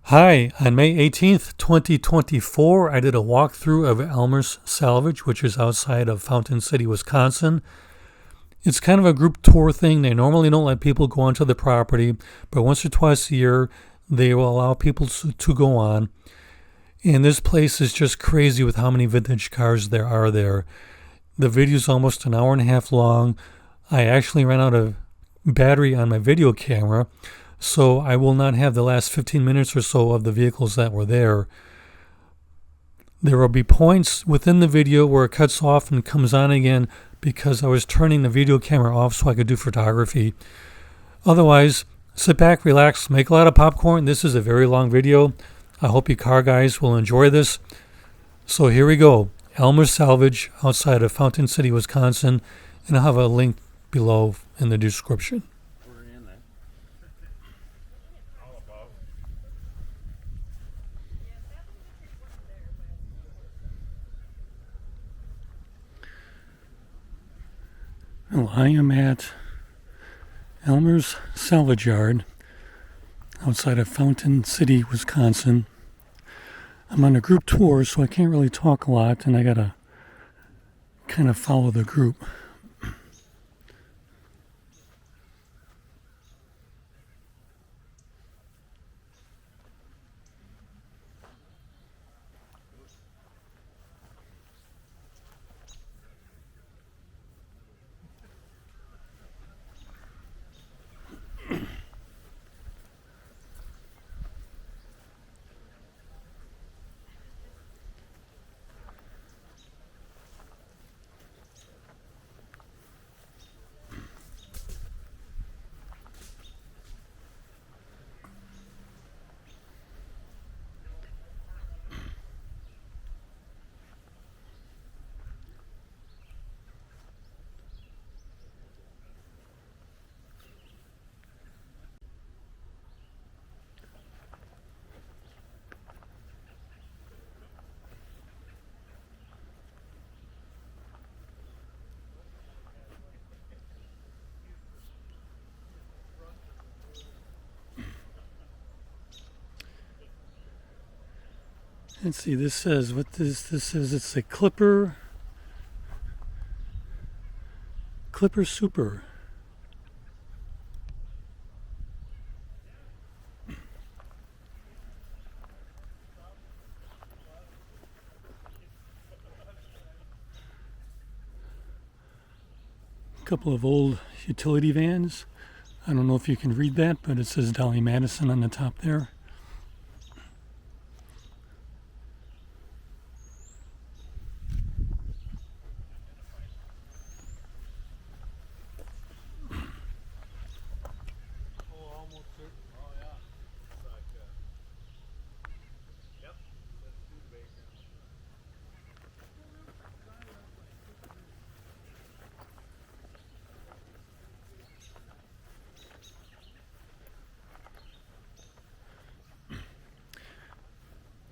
Hi, on May 18th, 2024, I did a walkthrough of Elmers Salvage, which is outside of Fountain City, Wisconsin. It's kind of a group tour thing. They normally don't let people go onto the property, but once or twice a year, they will allow people to go on. And this place is just crazy with how many vintage cars there are there. The video is almost an hour and a half long. I actually ran out of battery on my video camera, so I will not have the last 15 minutes or so of the vehicles that were there. There will be points within the video where it cuts off and comes on again because I was turning the video camera off so I could do photography. Otherwise, sit back, relax, make a lot of popcorn. This is a very long video. I hope you car guys will enjoy this. So here we go. Elmer Salvage outside of Fountain City, Wisconsin, and I'll have a link below in the description. Well, I am at Elmer's Salvage Yard outside of Fountain City, Wisconsin. I'm on a group tour, so I can't really talk a lot, and I gotta kind of follow the group. Let's see, this says, this says? It's a Clipper Super. A couple of old utility vans. I don't know if you can read that, but it says Dolly Madison on the top there.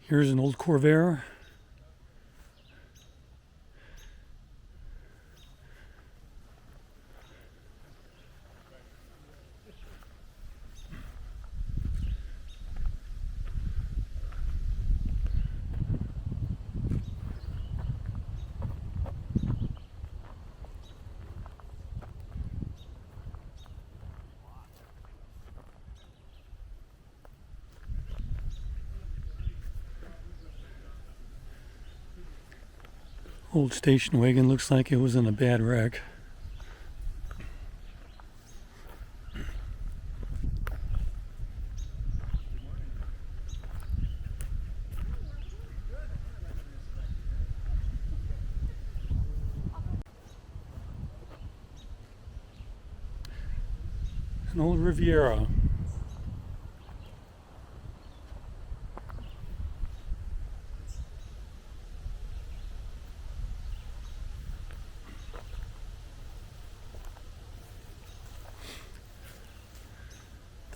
Here's an old Corvair. Old station wagon, looks like it was in a bad wreck. An old Riviera.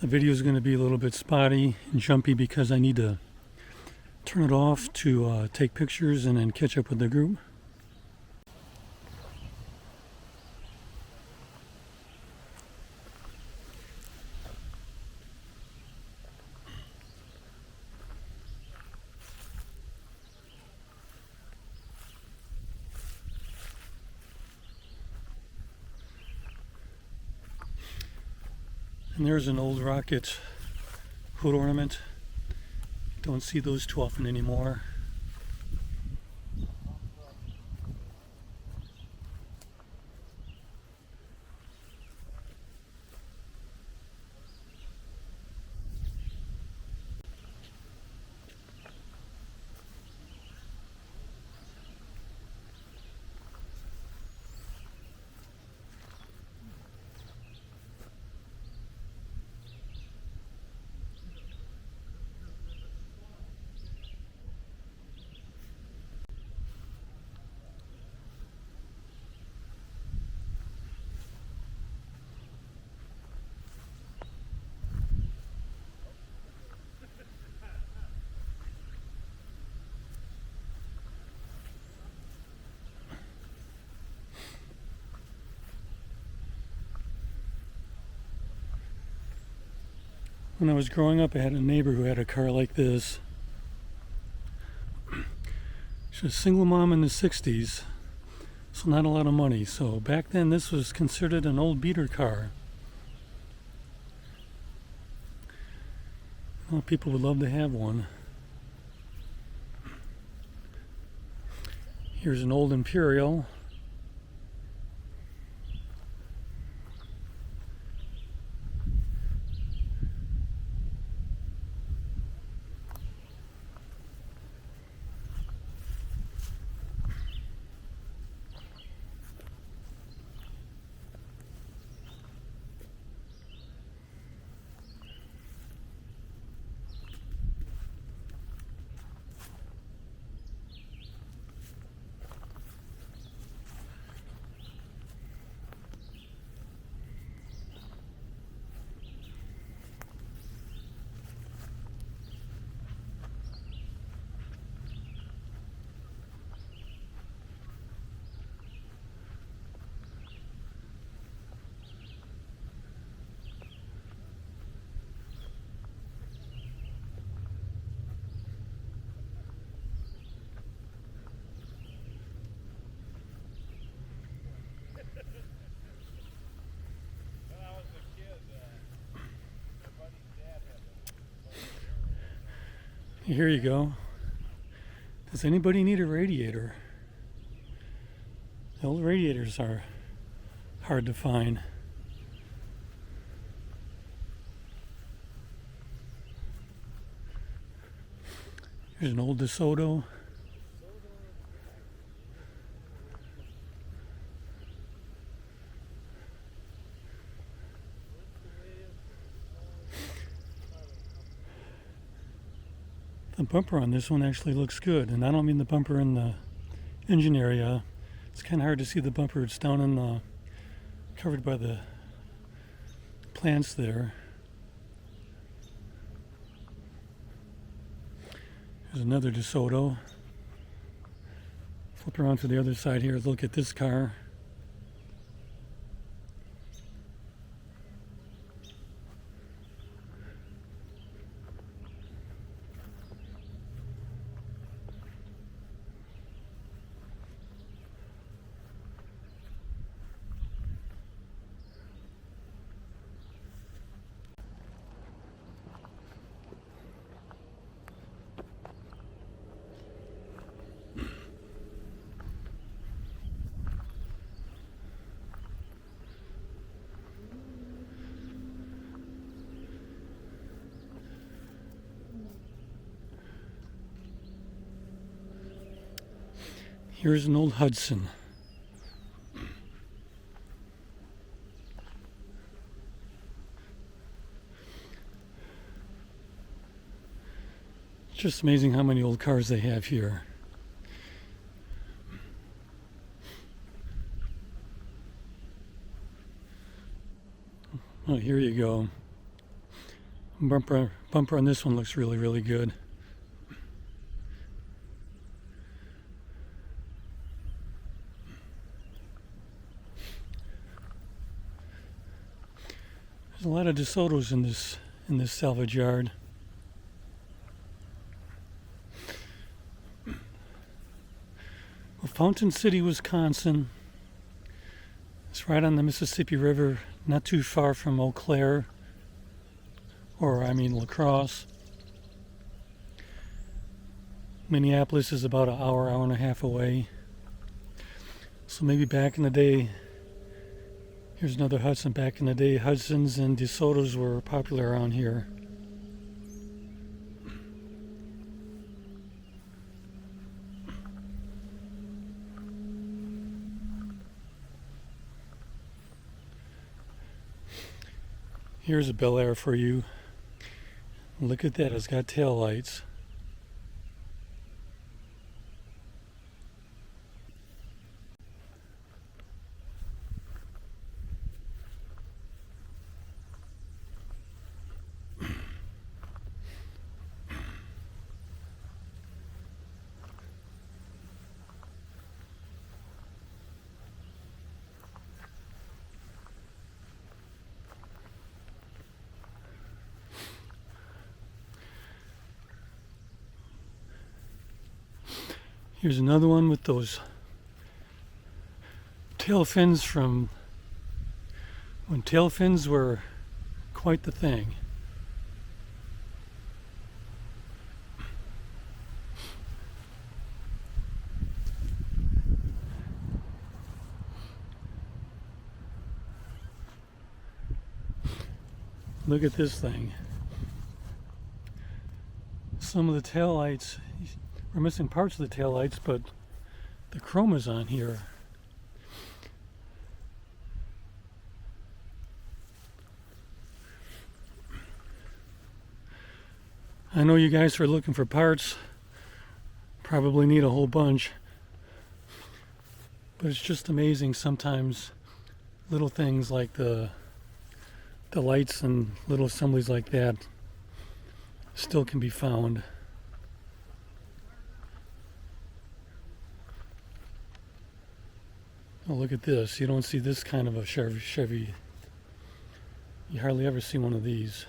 The video is going to be a little bit spotty and jumpy because I need to turn it off to take pictures and then catch up with the group. And there's an old rocket hood ornament. Don't see those too often anymore. When I was growing up, I had a neighbor who had a car like this. She was a single mom in the 60s, so not a lot of money. So back then, this was considered an old beater car. Well, people would love to have one. Here's an old Imperial. Here you go. Does anybody need a radiator? The old radiators are hard to find. Here's an old DeSoto. The bumper on this one actually looks good, and I don't mean the bumper in the engine area. It's kind of hard to see the bumper. It's down in the covered by the plants there. There's another DeSoto. Flip around to the other side here. Look at this car. Here's an old Hudson. It's just amazing how many old cars they have here. Oh, here you go. Bumper on this one looks really, really good. There's a lot of DeSotos in this salvage yard. Well, Fountain City, Wisconsin. It's right on the Mississippi River, not too far from Eau Claire, or I mean La Crosse. Minneapolis is about an hour, hour and a half away. So maybe back in the day, here's another Hudson. Back in the day, Hudsons and DeSotos were popular around here. Here's a Bel Air for you. Look at that, it's got tail lights. Here's another one with those tail fins from when tail fins were quite the thing. Look at this thing. Some of the tail lights, we're missing parts of the tail lights, but the chrome is on here. I know you guys are looking for parts, probably need a whole bunch, but it's just amazing sometimes little things like the lights and little assemblies like that still can be found. Oh, look at this. You don't see this kind of a Chevy. You hardly ever see one of these.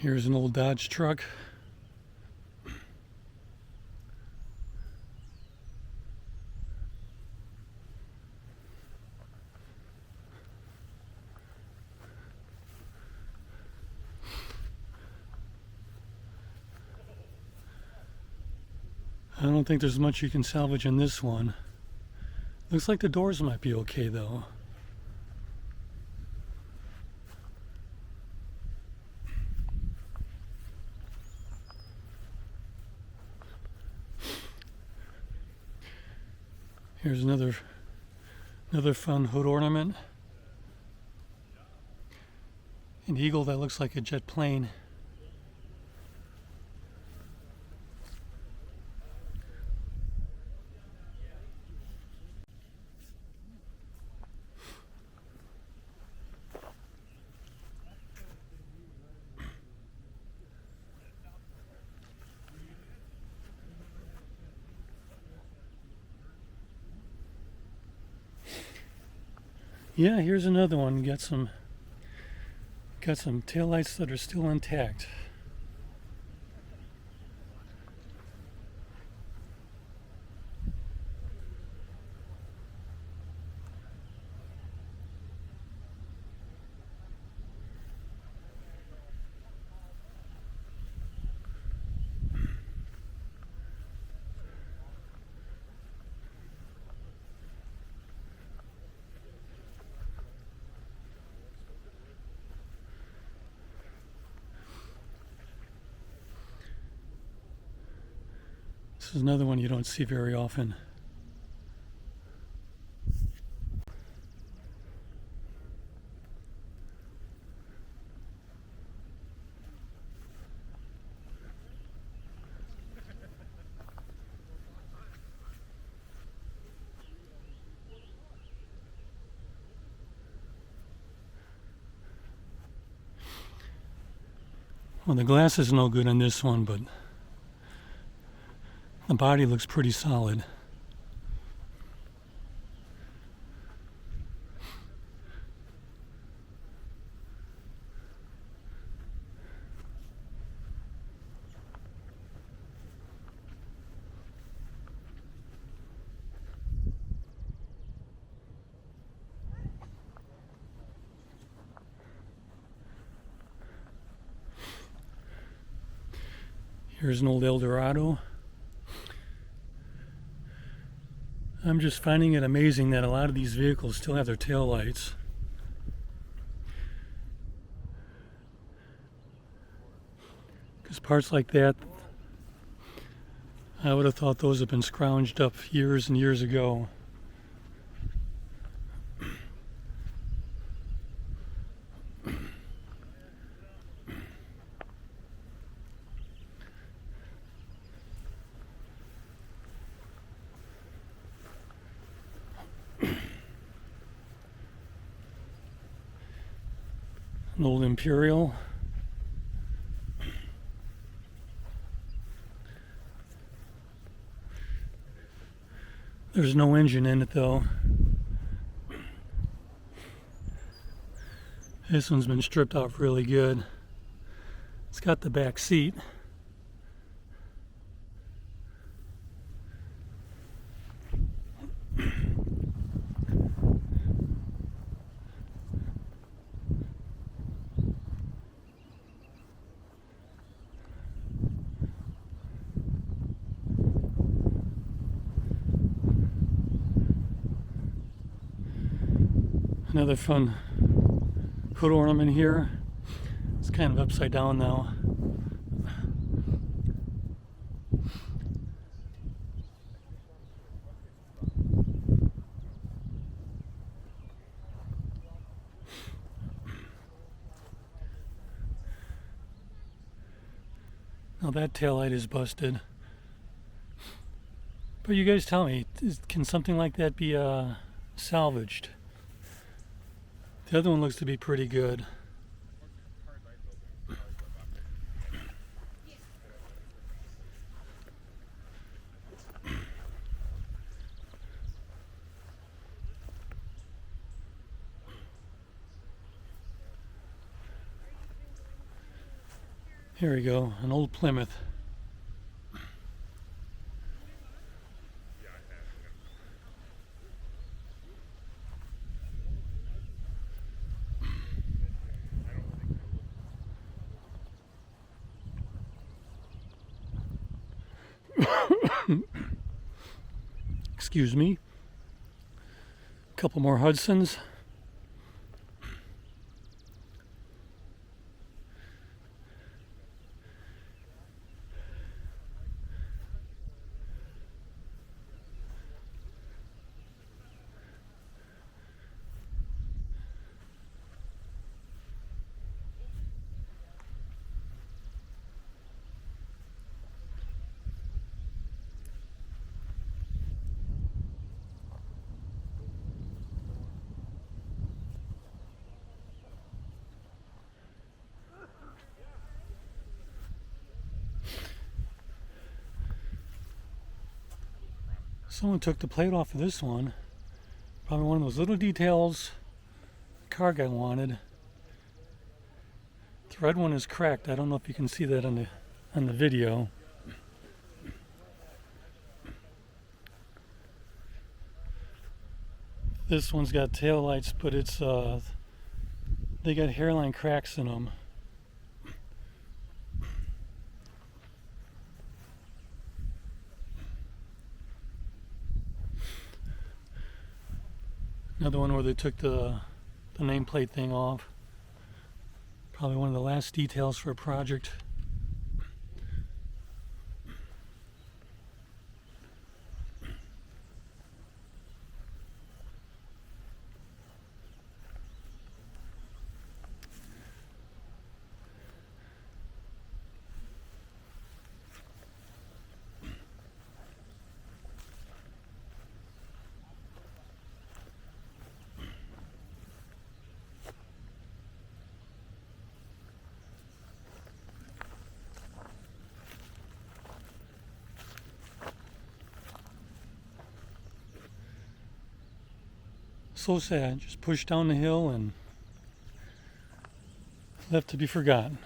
Here's an old Dodge truck. I don't think there's much you can salvage in this one. Looks like the doors might be okay though. Here's another fun hood ornament. An eagle that looks like a jet plane. Yeah, here's another one. Got some taillights that are still intact. This is another one you don't see very often. Well, the glass is no good on this one, but the body looks pretty solid. Here's an old Eldorado. I'm just finding it amazing that a lot of these vehicles still have their tail lights. Because parts like that, I would have thought those have been scrounged up years and years ago. An old Imperial. There's no engine in it though. This one's been stripped off really good. It's got the back seat. Another fun hood ornament here. It's kind of upside down now. Now that taillight is busted. But you guys tell me, can something like that be salvaged? The other one looks to be pretty good. Here we go, an old Plymouth. Excuse me. A couple more Hudsons. Someone took the plate off of this one. Probably one of those little details the car guy wanted. The red one is cracked. I don't know if you can see that on the video. This one's got tail lights, but it's they got hairline cracks in them. Another one where they took the nameplate thing off. Probably one of the last details for a project. So sad, just pushed down the hill and left to be forgotten.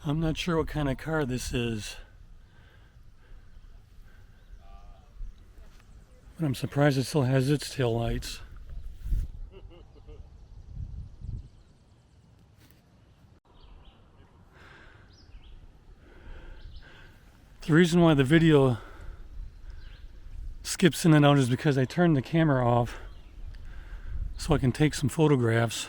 I'm not sure what kind of car this is, but I'm surprised it still has its tail lights. The reason why the video skips in and out is because I turned the camera off so I can take some photographs.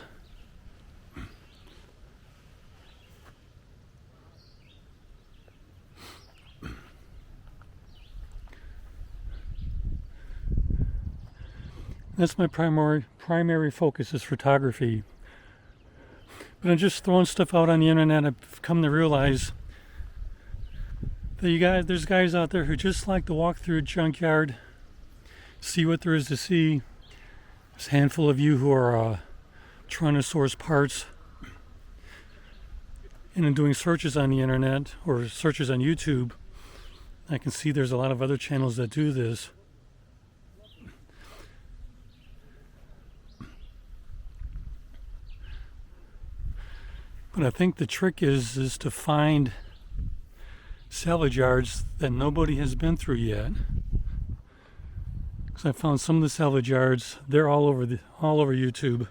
That's my primary focus is photography. But I'm just throwing stuff out on the internet. I've come to realize that there's guys out there who just like to walk through a junkyard, see what there is to see. There's a handful of you who are trying to source parts and in doing searches on the internet or searches on YouTube. I can see there's a lot of other channels that do this. But I think the trick is to find salvage yards that nobody has been through yet. Because I found some of the salvage yards, they're all over YouTube.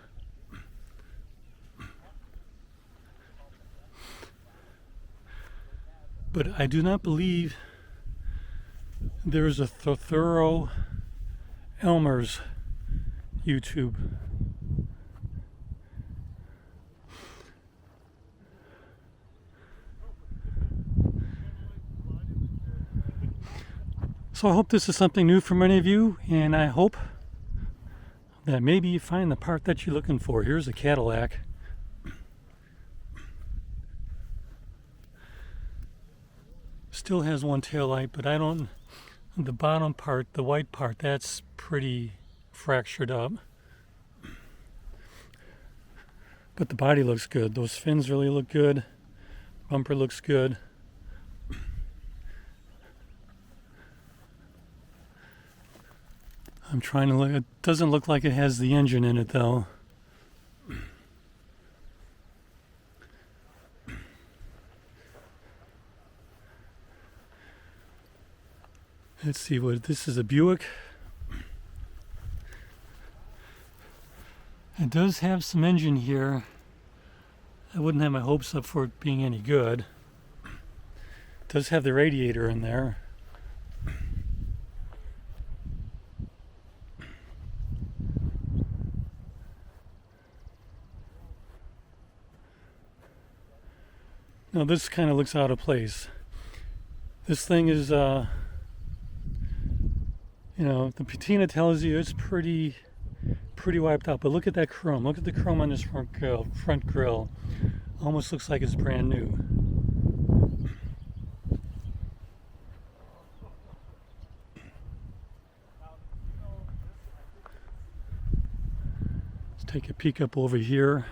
But I do not believe there is a thorough Elmers YouTube. So I hope this is something new for many of you, and I hope that maybe you find the part that you're looking for. Here's a Cadillac. Still has one taillight, but the bottom part, the white part, that's pretty fractured up. But the body looks good. Those fins really look good. Bumper looks good. I'm trying to look. It doesn't look like it has the engine in it, though. Let's see what this is. A Buick. It does have some engine here. I wouldn't have my hopes up for it being any good. It does have the radiator in there. Now this kind of looks out of place. This thing is, the patina tells you it's pretty wiped out. But look at that chrome. Look at the chrome on this front grill. Almost looks like it's brand new. Let's take a peek up over here.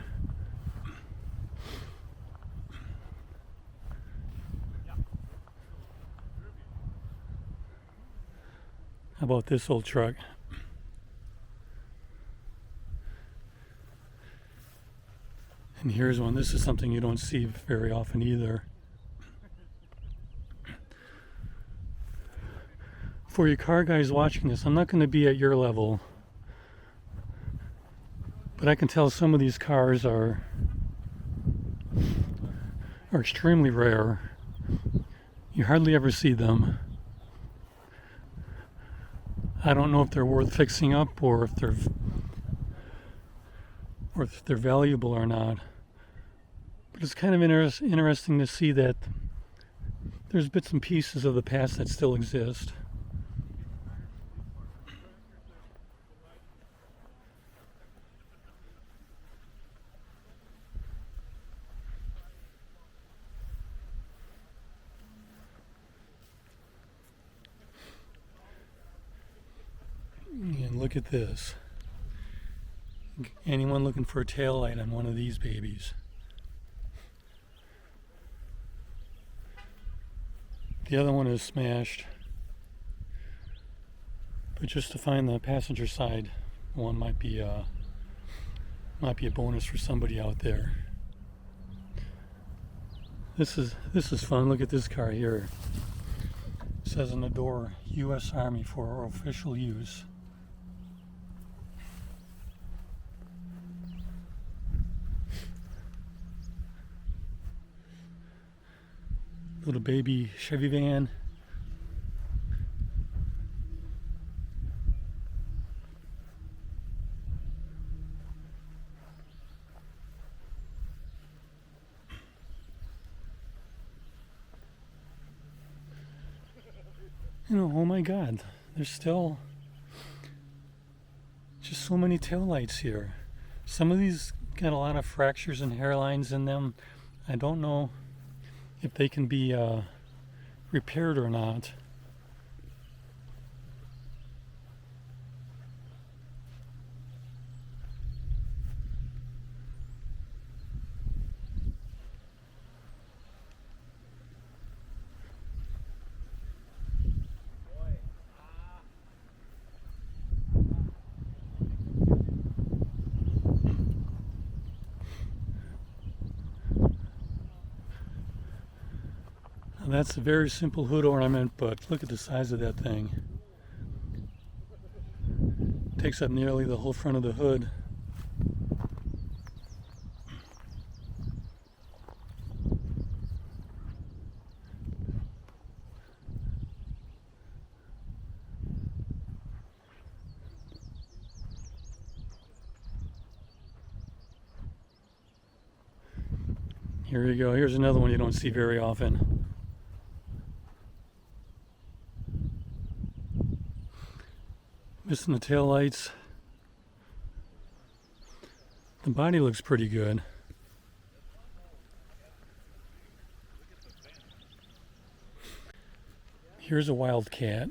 How about this old truck? And here's one. This is something you don't see very often either. For you car guys watching this, I'm not going to be at your level, but I can tell some of these cars are extremely rare. You hardly ever see them. I don't know if they're worth fixing up or if they're valuable or not. But it's kind of interesting to see that there's bits and pieces of the past that still exist. And look at this. Anyone looking for a taillight on one of these babies? The other one is smashed. But just to find the passenger side one might be a bonus for somebody out there. This is fun. Look at this car here. It says on the door, U.S. Army for official use. Little baby Chevy van. Oh my God, there's still just so many taillights here. Some of these got a lot of fractures and hairlines in them. I don't know if they can be repaired or not. That's a very simple hood ornament, but look at the size of that thing. Takes up nearly the whole front of the hood. Here you go. Here's another one you don't see very often. Missing the tail lights. The body looks pretty good. Here's a Wildcat.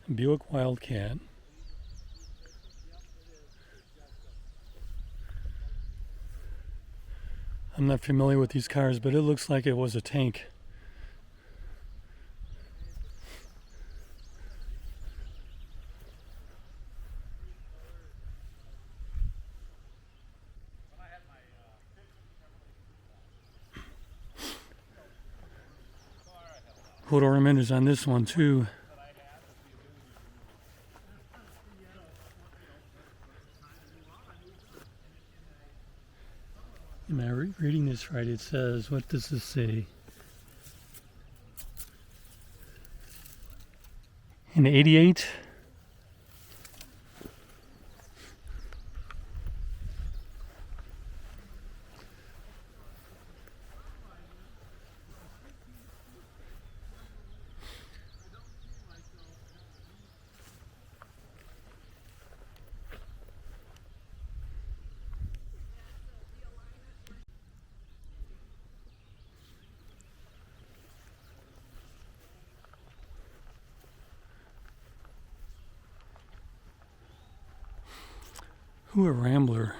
A Buick Wildcat. I'm not familiar with these cars, but it looks like it was a tank. Hood ornament is on this one too. Am I reading this right? It says, what does this say? In '88. Ooh, a Rambler.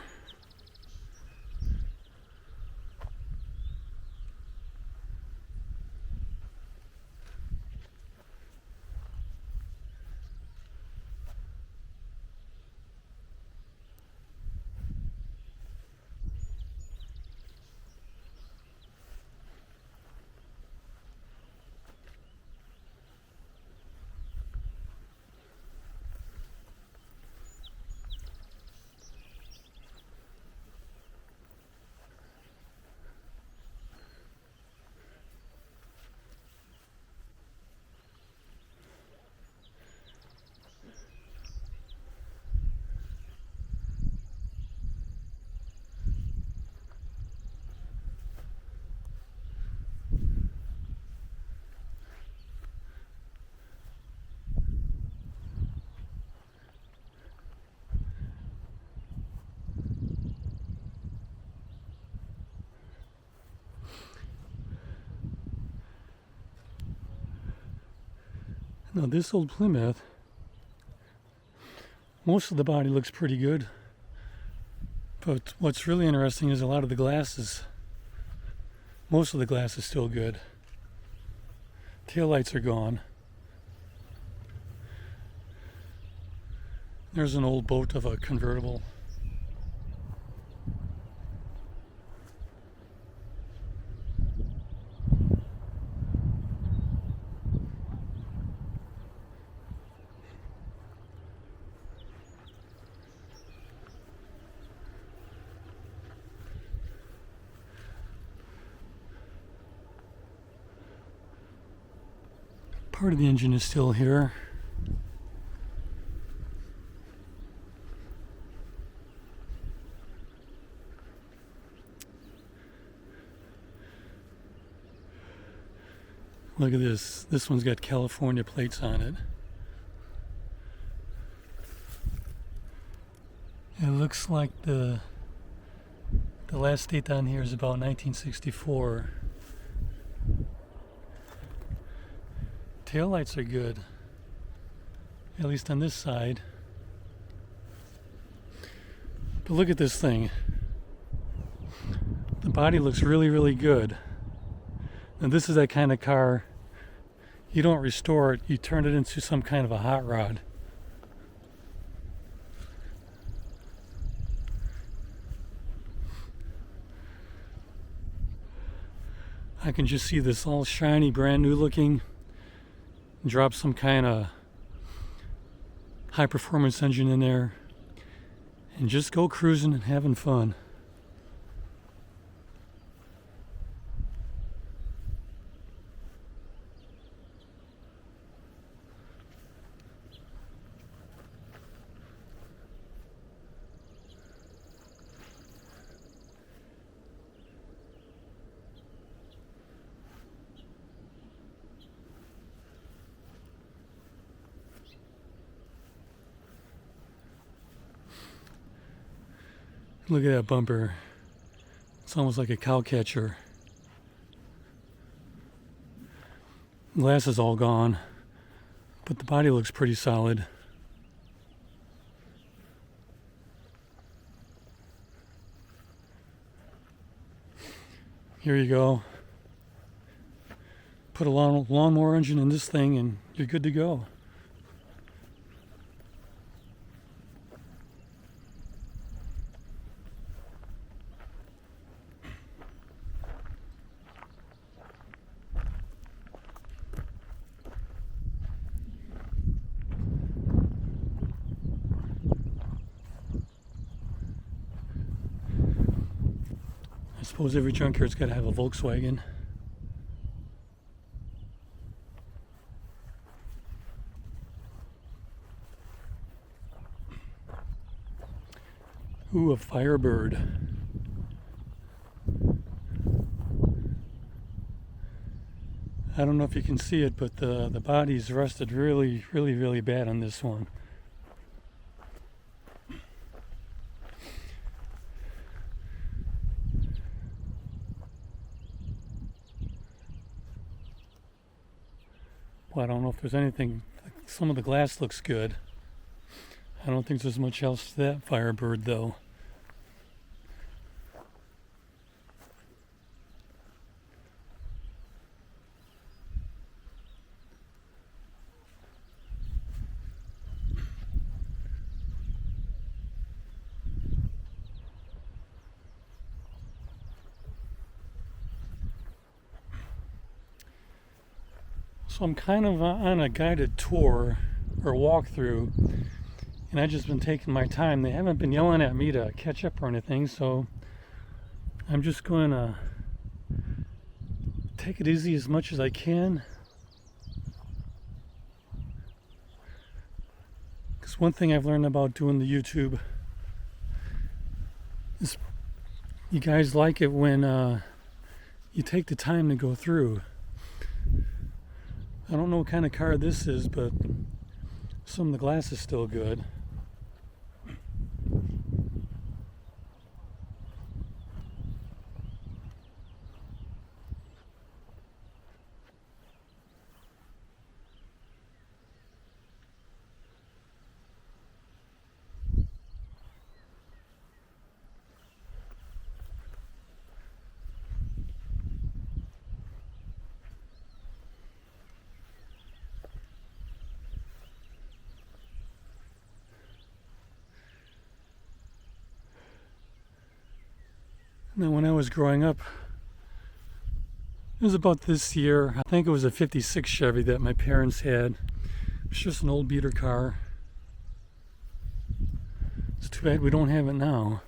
Now this old Plymouth, most of the body looks pretty good, but what's really interesting is a lot of the glasses. Most of the glass is still good. Taillights are gone. There's an old boat of a convertible. Part of the engine is still here. Look at this. This one's got California plates on it. It looks like the last date on here is about 1964. Taillights are good, at least on this side. But look at this thing. The body looks really, really good. And this is that kind of car, you don't restore it, you turn it into some kind of a hot rod. I can just see this all shiny, brand new looking, drop some kind of high performance engine in there, and just go cruising and having fun. Look at that bumper. It's almost like a cow catcher. Glass is all gone, but the body looks pretty solid. Here you go. Put a lawnmower engine in this thing and you're good to go. I suppose every junkyard's got to have a Volkswagen. Ooh, a Firebird. I don't know if you can see it, but the body's rusted really, really, really bad on this one. Well, I don't know if there's anything. Some of the glass looks good. I don't think there's much else to that Firebird, though. So I'm kind of on a guided tour or walk-through, and I've just been taking my time. They haven't been yelling at me to catch up or anything, so I'm just going to take it easy as much as I can. Because one thing I've learned about doing the YouTube is you guys like it when you take the time to go through. I don't know what kind of car this is, but some of the glass is still good. Now, when I was growing up, it was about this year. I think it was a 56 Chevy that my parents had. It was just an old beater car. It's too bad we don't have it now.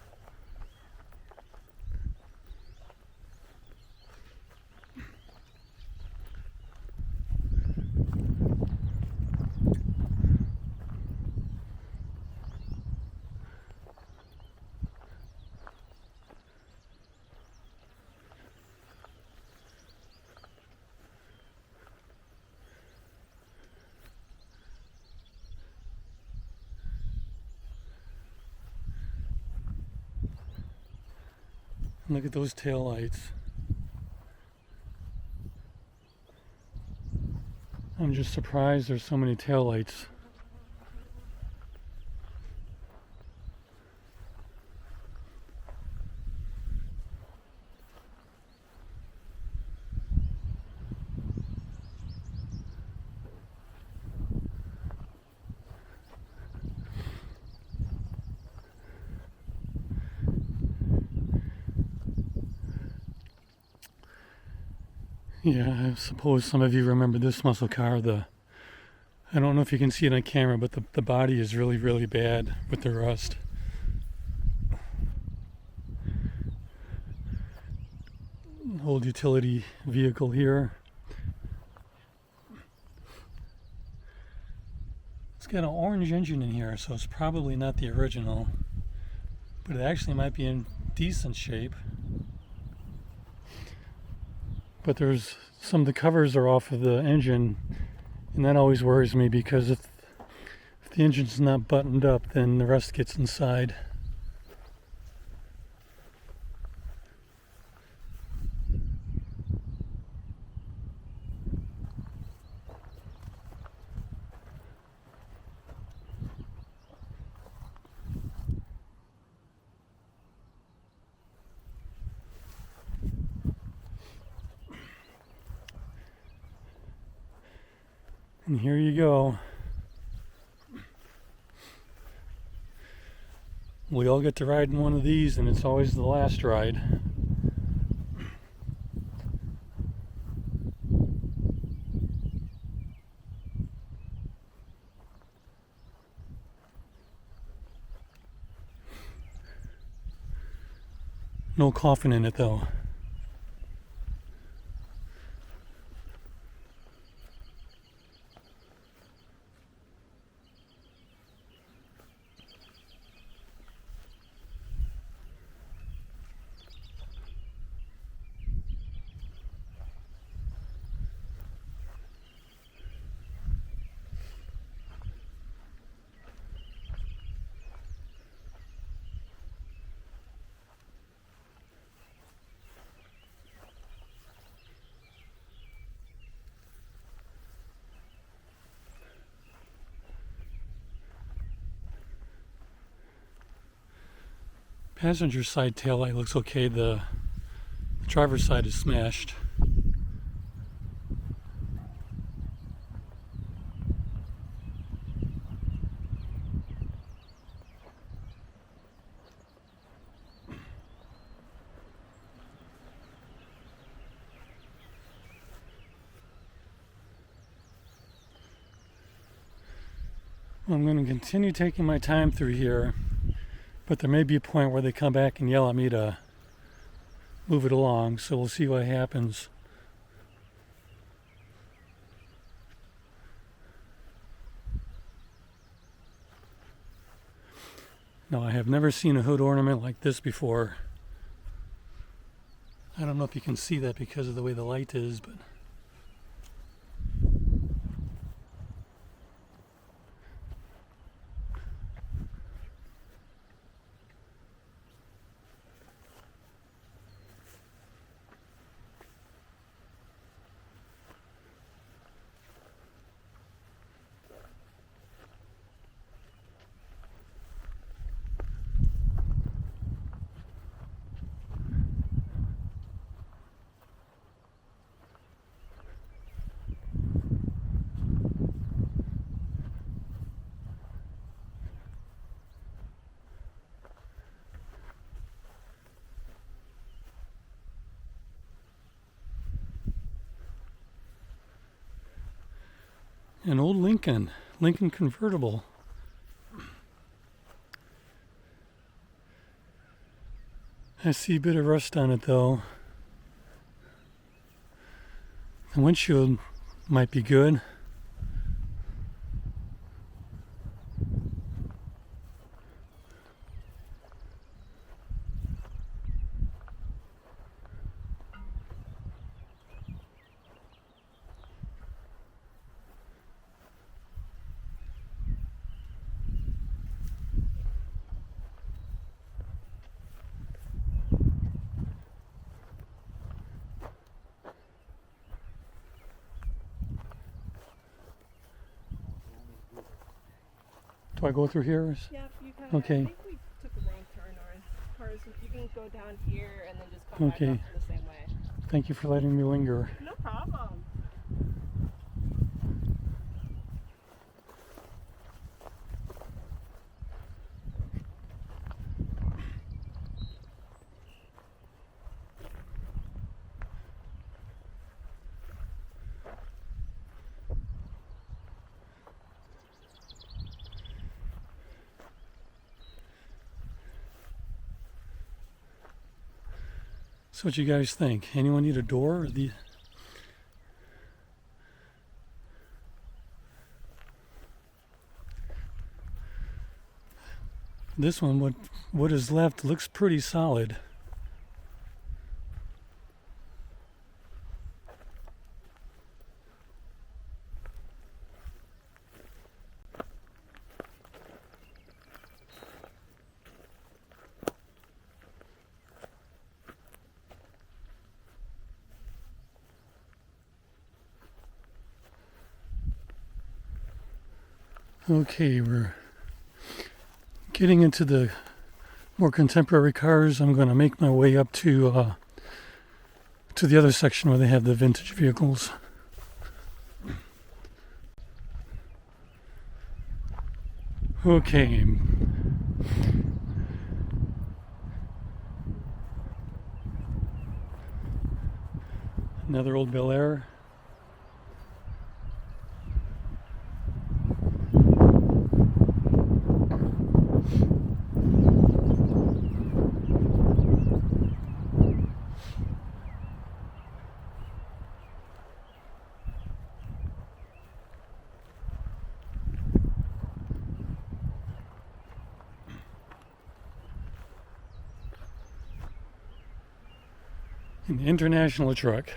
Look at those tail lights. I'm just surprised there's so many tail lights. Yeah, I suppose some of you remember this muscle car. I don't know if you can see it on camera, but the body is really, really bad with the rust. Old utility vehicle here. It's got an orange engine in here, so it's probably not the original, but it actually might be in decent shape. But there's some of the covers are off of the engine, and that always worries me because if the engine's not buttoned up, then the rust gets inside. And here you go. We all get to ride in one of these, and it's always the last ride. No coffin in it though. Passenger side taillight looks okay. The driver's side is smashed. I'm going to continue taking my time through here, but there may be a point where they come back and yell at me to move it along, so we'll see what happens. Now, I have never seen a hood ornament like this before. I don't know if you can see that because of the way the light is, but an old Lincoln convertible. I see a bit of rust on it though. The windshield might be good. Do I go through here? Yeah, you kind of. Okay. I think we took a wrong turn, or cars. You can go down here and then just come back up the same way. Thank you for letting me linger. No problem. So what you guys think? Anyone need a door? Or this one, what is left looks pretty solid. Okay, we're getting into the more contemporary cars. I'm going to make my way up to the other section where they have the vintage vehicles. Okay. Another old Bel Air. An international truck.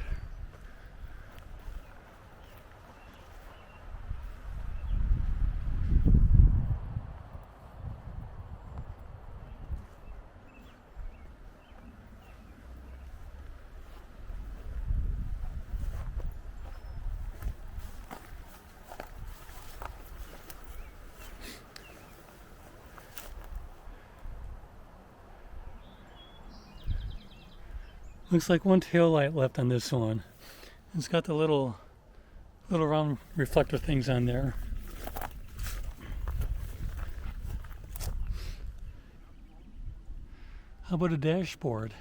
Looks like one tail light left on this one. It's got the little round reflector things on there. How about a dashboard?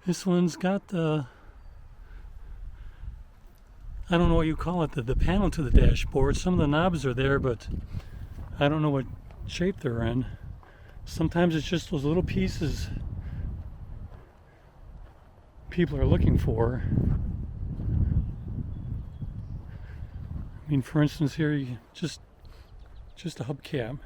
This one's got the, I don't know what you call it, the panel to the dashboard. Some of the knobs are there, but I don't know what shape they're in. Sometimes it's just those little pieces people are looking for. I mean, for instance, here, you just a hubcap.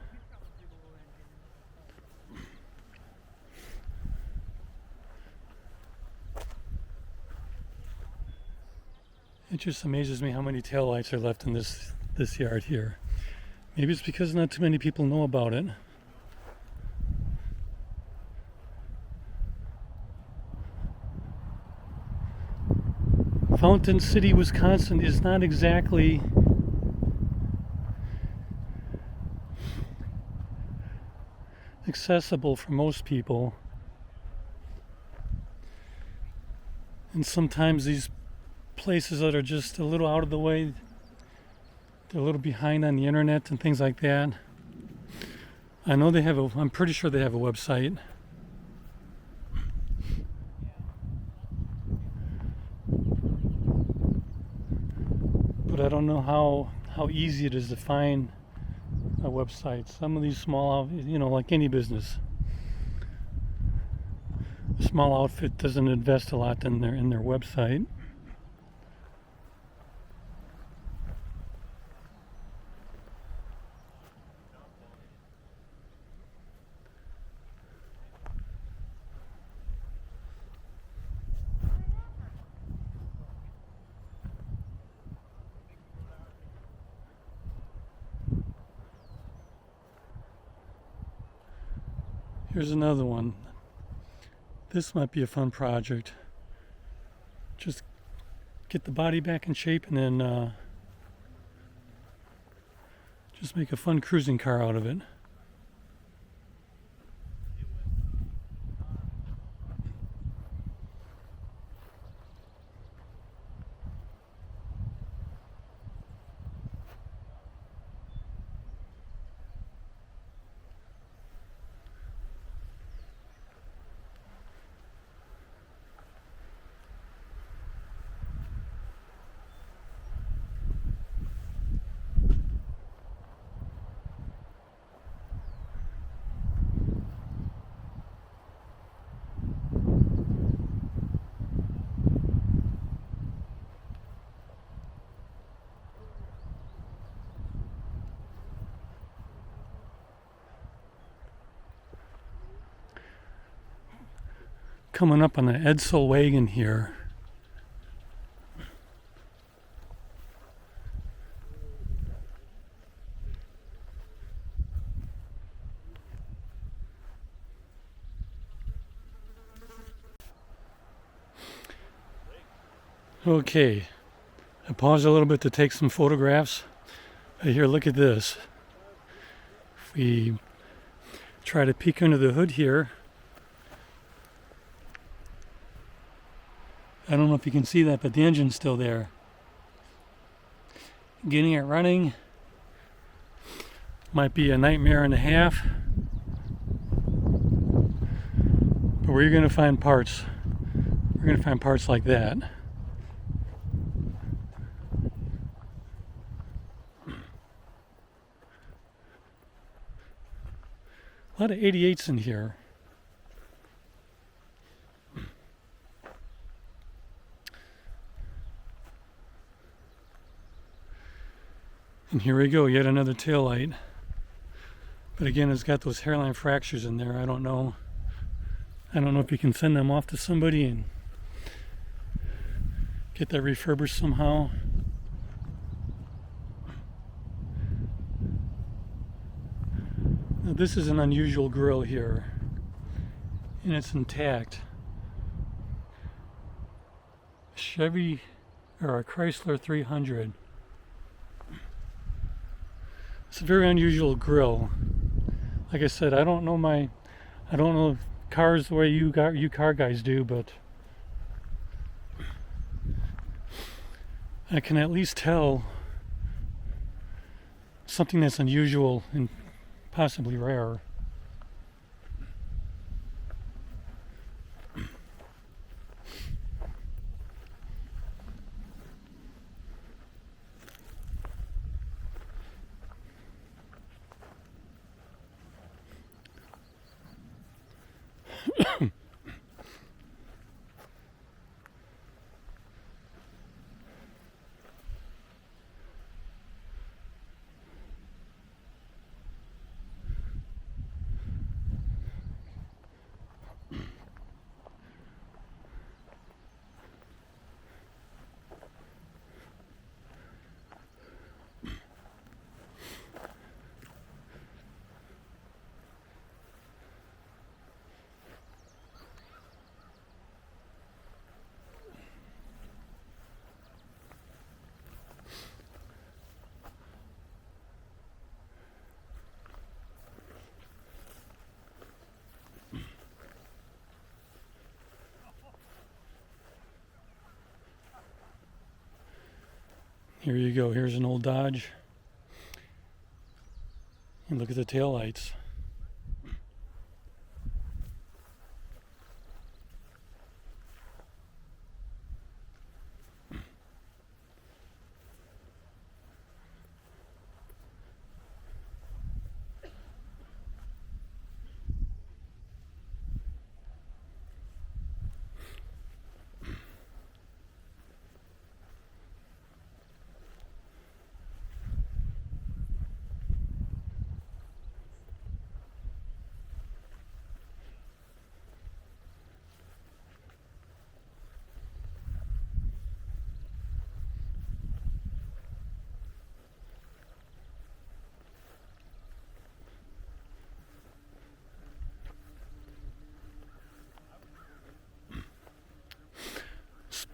It just amazes me how many taillights are left in this yard here. Maybe it's because not too many people know about it. Fountain City, Wisconsin is not exactly accessible for most people. And sometimes these places that are just a little out of the way, they're a little behind on the internet and things like that. I know they have I'm pretty sure they have a website. But I don't know how easy it is to find a website. Some of these small, like any business, a small outfit doesn't invest a lot in their website. Here's another one. This might be a fun project. Just get the body back in shape and then just make a fun cruising car out of it. Coming up on the Edsel wagon here. Okay, I paused a little bit to take some photographs. Here, look at this. If we try to peek under the hood here, I don't know if you can see that, but the engine's still there. Getting it running might be a nightmare and a half, but where you're going to find parts, we're going to find parts like that. A lot of 88s in here. And here we go, yet another taillight. But again, it's got those hairline fractures in there. I don't know if you can send them off to somebody and get that refurbished somehow. Now, this is an unusual grill here, and it's intact. Chevy or a Chrysler 300. It's a very unusual grill. Like I said, I don't know cars the way you car guys do, but I can at least tell something that's unusual and possibly rare. Here you go, here's an old Dodge. And look at the taillights.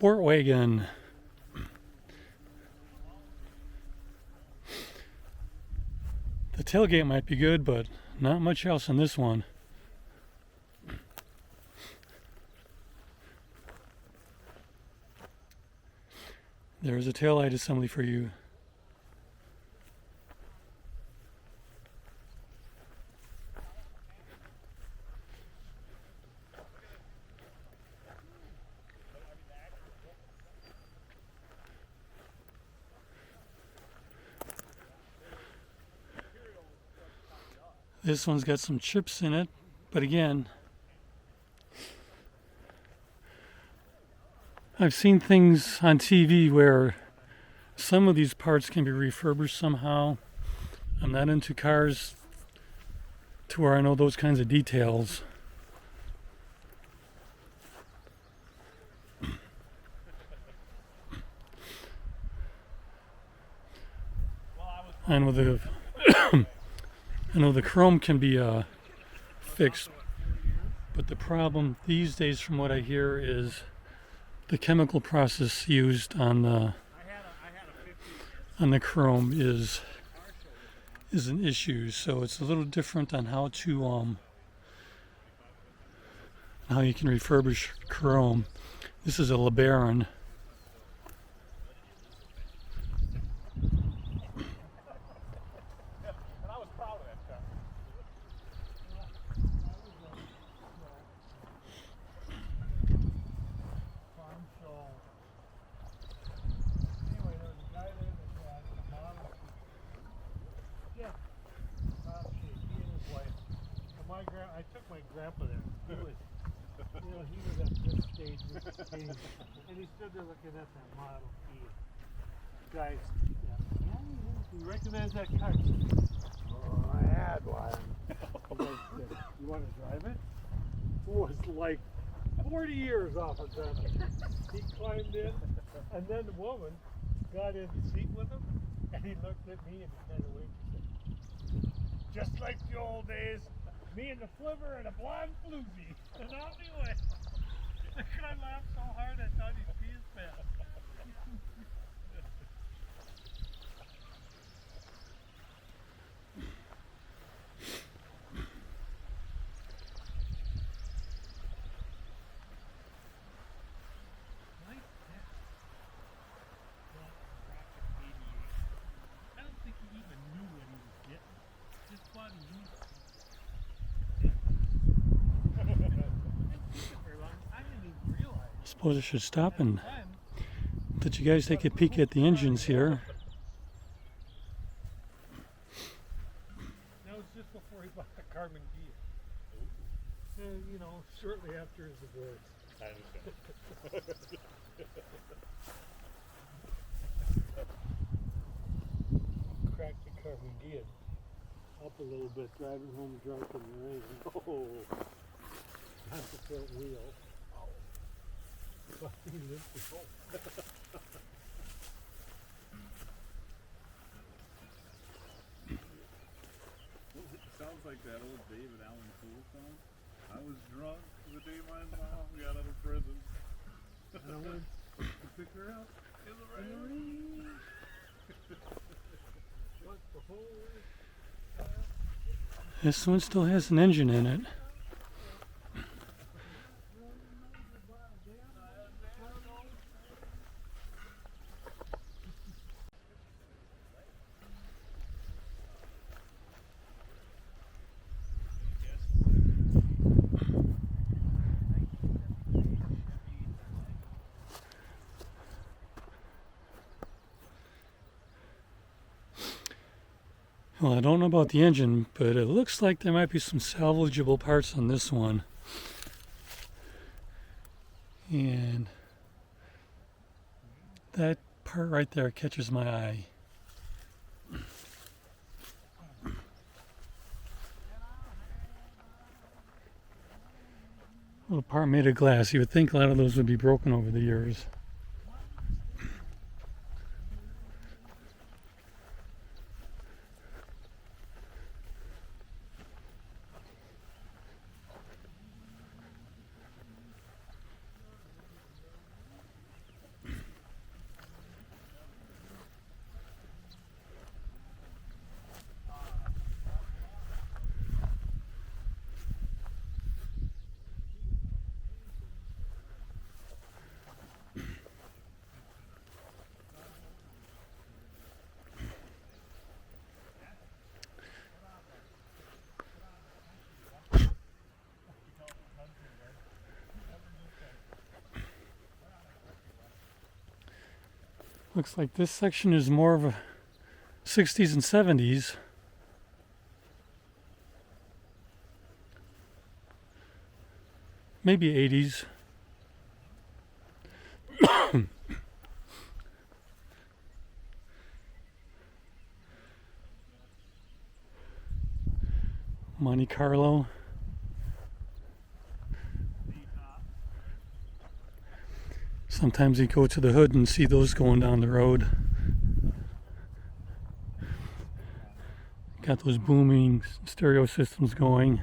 sport wagon. The tailgate might be good, but not much else in this one. There's a taillight assembly for you. This one's got some chips in it, but again, I've seen things on TV where some of these parts can be refurbished somehow. I'm not into cars to where I know those kinds of details. I know the chrome can be fixed, but the problem these days, from what I hear, is the chemical process used on the chrome is an issue. So it's a little different on how to how you can refurbish chrome. This is a LeBaron. I took my grandpa there. He was, he was at this stage, and he stood there looking at that Model T. Guys, he recognized that car. Oh, I had one. You want to drive it? It was like 40 years off of that. He climbed in, and then the woman got in the seat with him, and he looked at me and he kind of winked and said, just like the old days. Me and the flivver and a blonde floozy. And off he went. The guy laughed so hard I thought he'd pee his pants. I don't think he even knew what he was getting. Just thought he knew. I suppose I should stop and let you guys take a peek at the engines here. That was just before he bought the Carbon Gia. And, shortly after his divorce. I understand. Cracked the Carbon Gia up a little bit, driving home drunk in the rain. Oh, not the front wheel. Sounds like that old David Allen Coe song. I was drunk the day my mom got out of prison. And I went to pick her up In the rain. What the whole way? This one still has an engine in it. Well, I don't know about the engine, but it looks like there might be some salvageable parts on this one. And that part right there catches my eye. Little part made of glass. You would think a lot of those would be broken over the years. Looks like this section is more of a 60s and 70s. Maybe 80s. Monte Carlo. Sometimes you go to the hood and see those going down the road. Got those booming stereo systems going,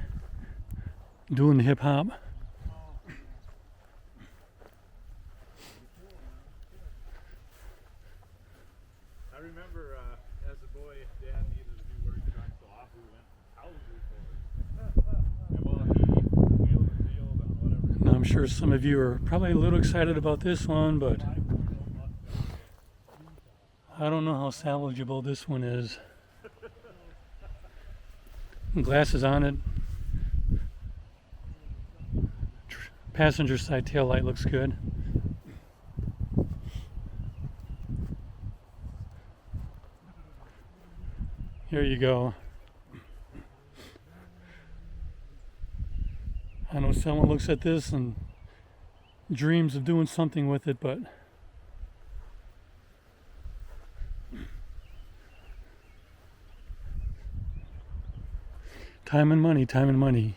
doing the hip hop. I remember as a boy, Dad needed a new work truck, so off we went to Calgary for it. And while he wheeled and dealed on whatever. Now I'm sure some of you are probably a little excited about this one, but I don't know how salvageable this one is. Glasses on it. Passenger side tail light looks good. Here you go. I know someone looks at this and dreams of doing something with it, but time and money, time and money.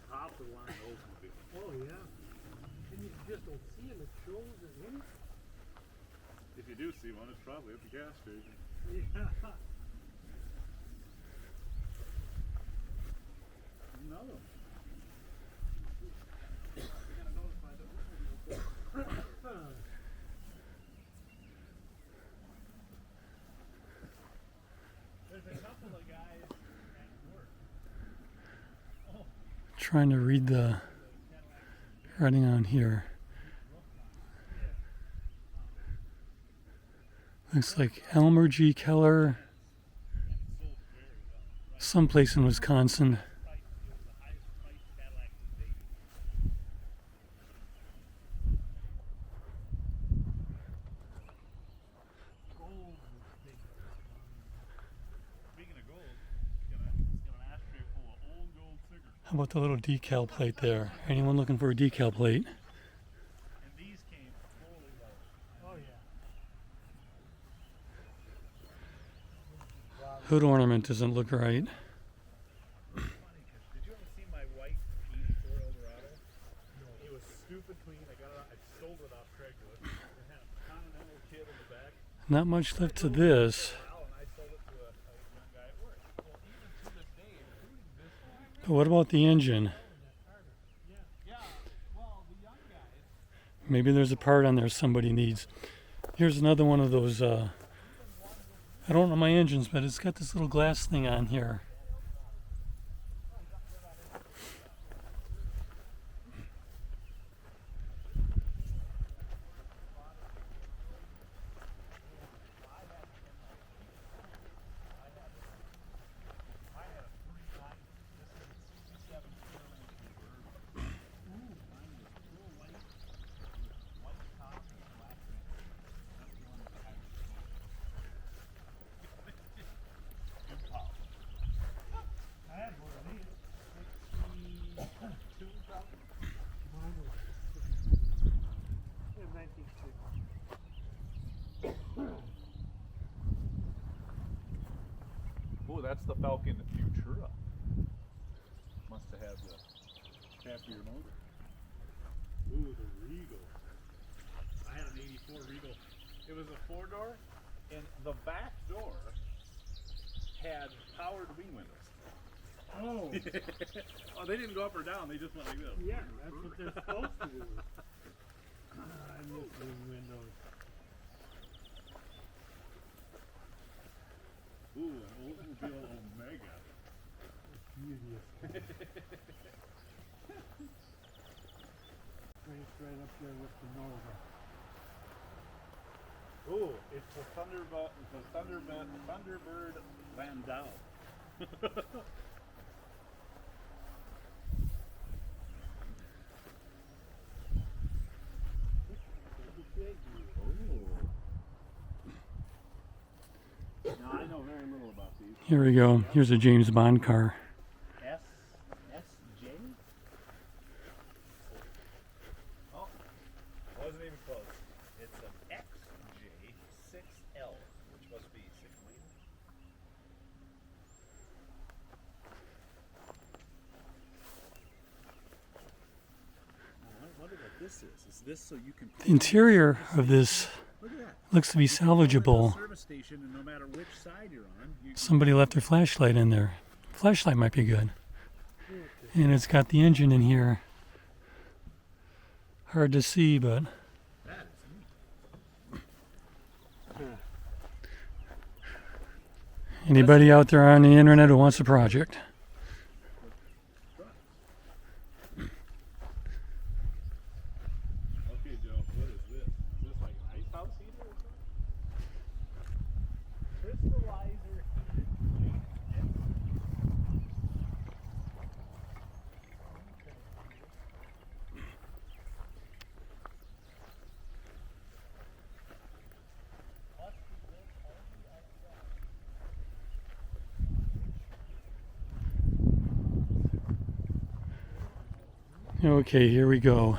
Top of the line Oldsmobile. Oh yeah. And you just don't see them at shows or anything. If you do see one, it's probably at the gas station. Yeah. Another one. There's a couple of guys at work. Trying to read the writing on here. Looks like Elmer G. Keller, someplace in Wisconsin. How about the little decal plate there? Anyone looking for a decal plate? And these came fully loaded. Oh yeah. Hood ornament doesn't look right. Did you ever see my white P4 Eldorado? No. It was stupid clean. I sold it off Craigslist. It had a Continental kit in the back. Not much left to this. And I sold it to a young guy at work. Well, even to this day, including this one. But what about the engine? Yeah. Well, the young guys. Maybe there's a part on there somebody needs. Here's another one of those, I don't know my engines, but it's got this little glass thing on here. I had one of these. 62 probably. Mine was 1960. Oh, that's the Falcon Futura. Must have had the happier motor. Ooh, the Regal. I had an 84 Regal. It was a 4-door, and the back door had powered wing windows. Oh, Oh, they didn't go up or down. They just went like this. yeah, that's what they're supposed to do. I miss these windows. Ooh, an Oldsmobile Omega. Beauteous. Right up there with the Nova. Ooh, it's the Thunderbird Landau. Now I know very little about these. Here we go. Here's a James Bond car. SJ? Oh, wasn't even close. It's an XJ6L, which must be 6 liter. I wonder what this is. Is this so you can? The interior of this Look at that. looks to be salvageable. Service station, and no matter which side you're on, Somebody left their flashlight in there. Flashlight might be good. And it's got the engine in here. Hard to see, but that is neat. anybody out there on the internet who wants a project. Okay, Joe, what is this? Is this like an ice house heater or something? Crystallizer heater. Okay, here we go.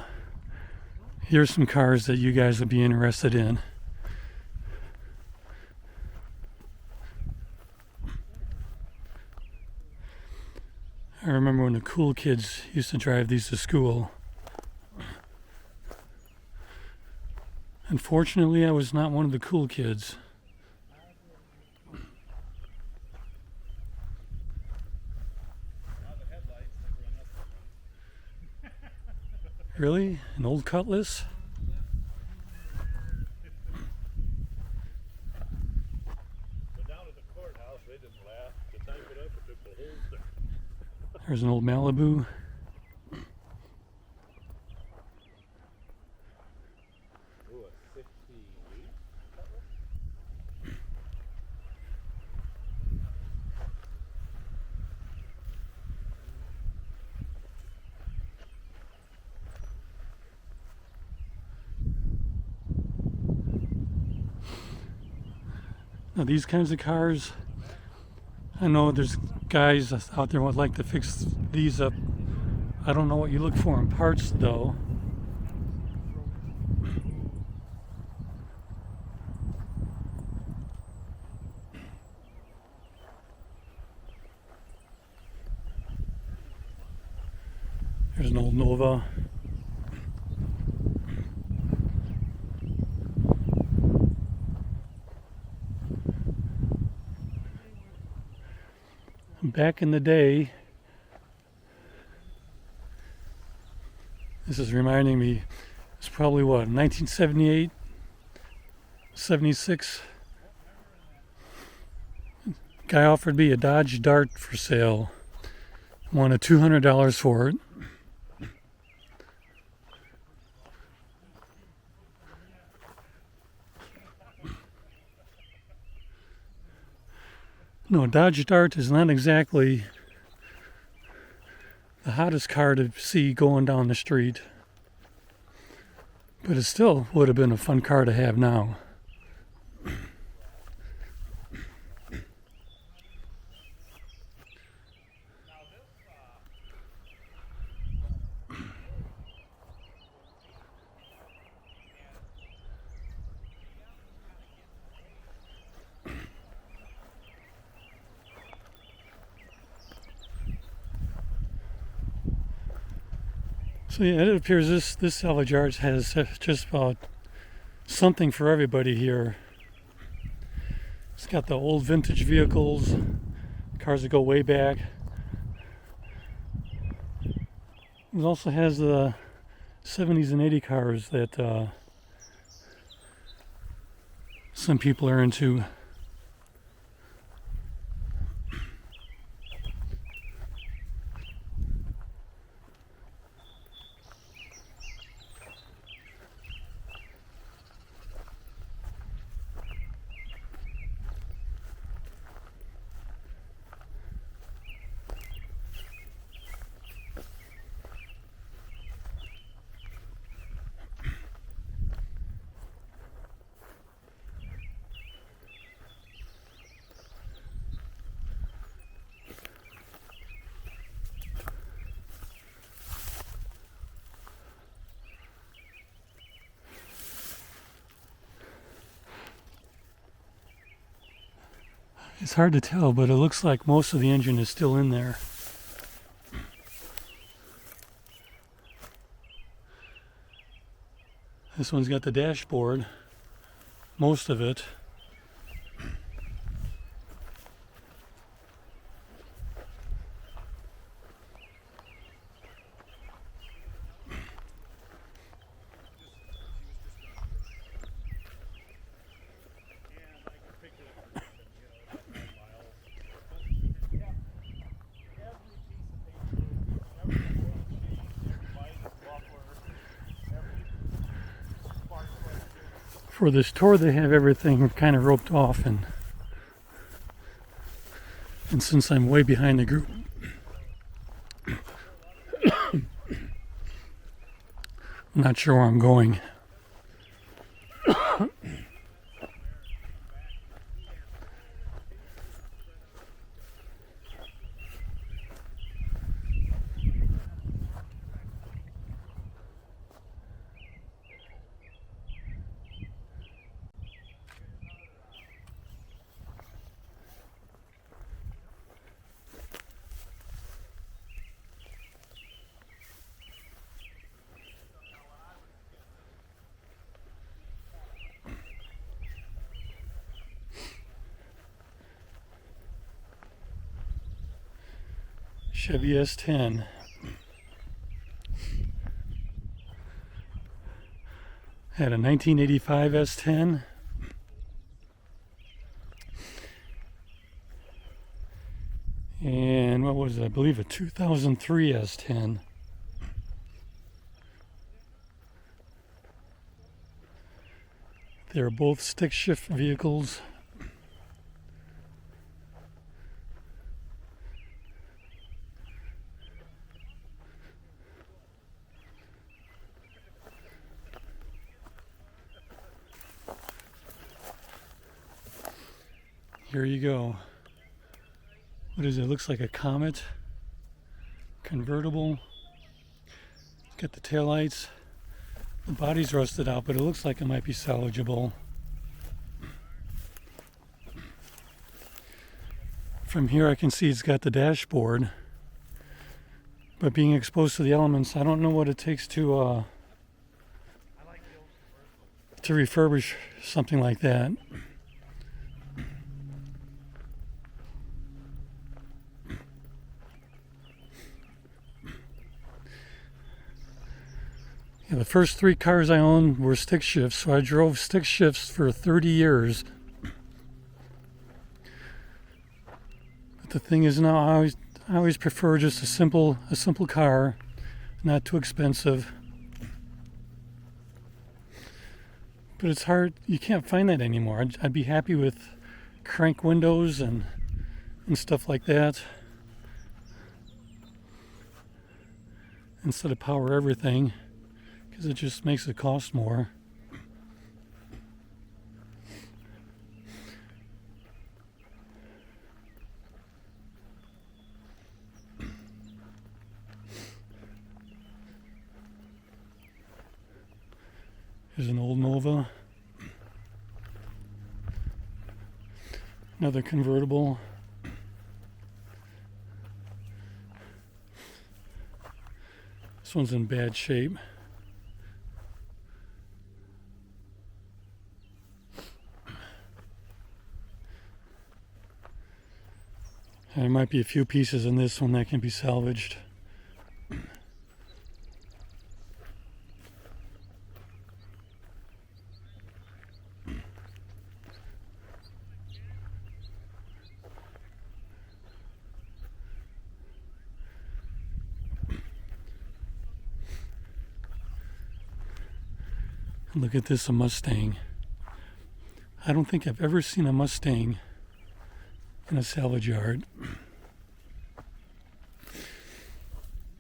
Here's some cars that you guys would be interested in. I remember when the cool kids used to drive these to school. Unfortunately, I was not one of the cool kids. Really? An old Cutlass? But down at the courthouse, they didn't laugh. To type it up, it took the whole thing. There's an old Malibu. Ooh, a 68? Now these kinds of cars, I know there's guys out there who would like to fix these up. I don't know what you look for in parts though. There's an old Nova. Back in the day, this is reminding me, it's probably what, 1978, 76? Guy offered me a Dodge Dart for sale. Wanted $200 for it. No, Dodge Dart is not exactly the hottest car to see going down the street. But it still would have been a fun car to have now. So yeah, it appears this salvage yard has just about something for everybody here. It's got the old vintage vehicles, cars that go way back. It also has the 70s and 80 cars that some people are into. It's hard to tell, but it looks like most of the engine is still in there. This one's got the dashboard, most of it. For this tour, they have everything kind of roped off, and since I'm way behind the group, I'm not sure where I'm going. Chevy S10. Had a 1985 S10. And what was it? I believe a 2003 S10. They're both stick shift vehicles. Here you go. What is it? It looks like a Comet convertible. It's got the taillights. The body's rusted out, but it looks like it might be salvageable. From here I can see it's got the dashboard. But being exposed to the elements, I don't know what it takes to refurbish something like that. Yeah, the first 3 cars I owned were stick shifts, so I drove stick shifts for 30 years. But the thing is now I always prefer just a simple car, not too expensive. But it's hard, you can't find that anymore. I'd be happy with crank windows and stuff like that, instead of power everything, because it just makes it cost more. Here's an old Nova. Another convertible. This one's in bad shape. There might be a few pieces in this one that can be salvaged. Look at this, a Mustang. I don't think I've ever seen a Mustang in a salvage yard.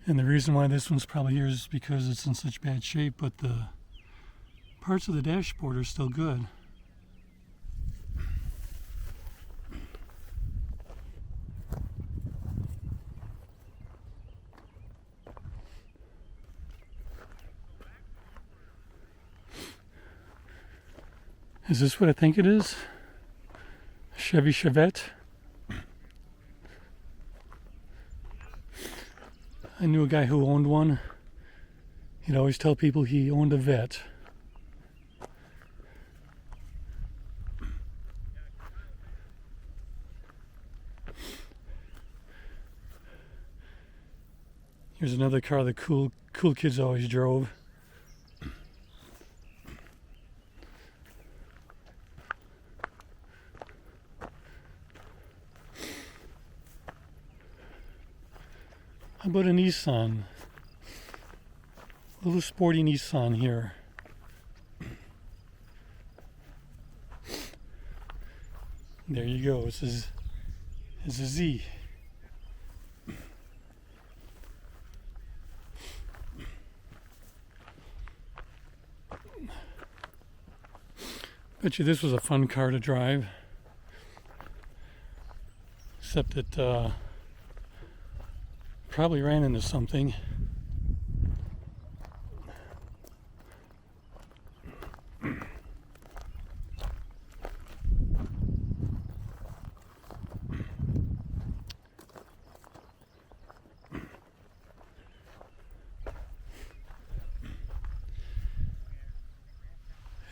And the reason why this one's probably here is because it's in such bad shape, but the parts of the dashboard are still good. Is this what I think it is? Chevy Chevette? I knew a guy who owned one. He'd always tell people he owned a vet. Here's another car the cool kids always drove. How about a Nissan? A little sporty Nissan here. There you go. It's a Z. Bet you this was a fun car to drive. Except it probably ran into something.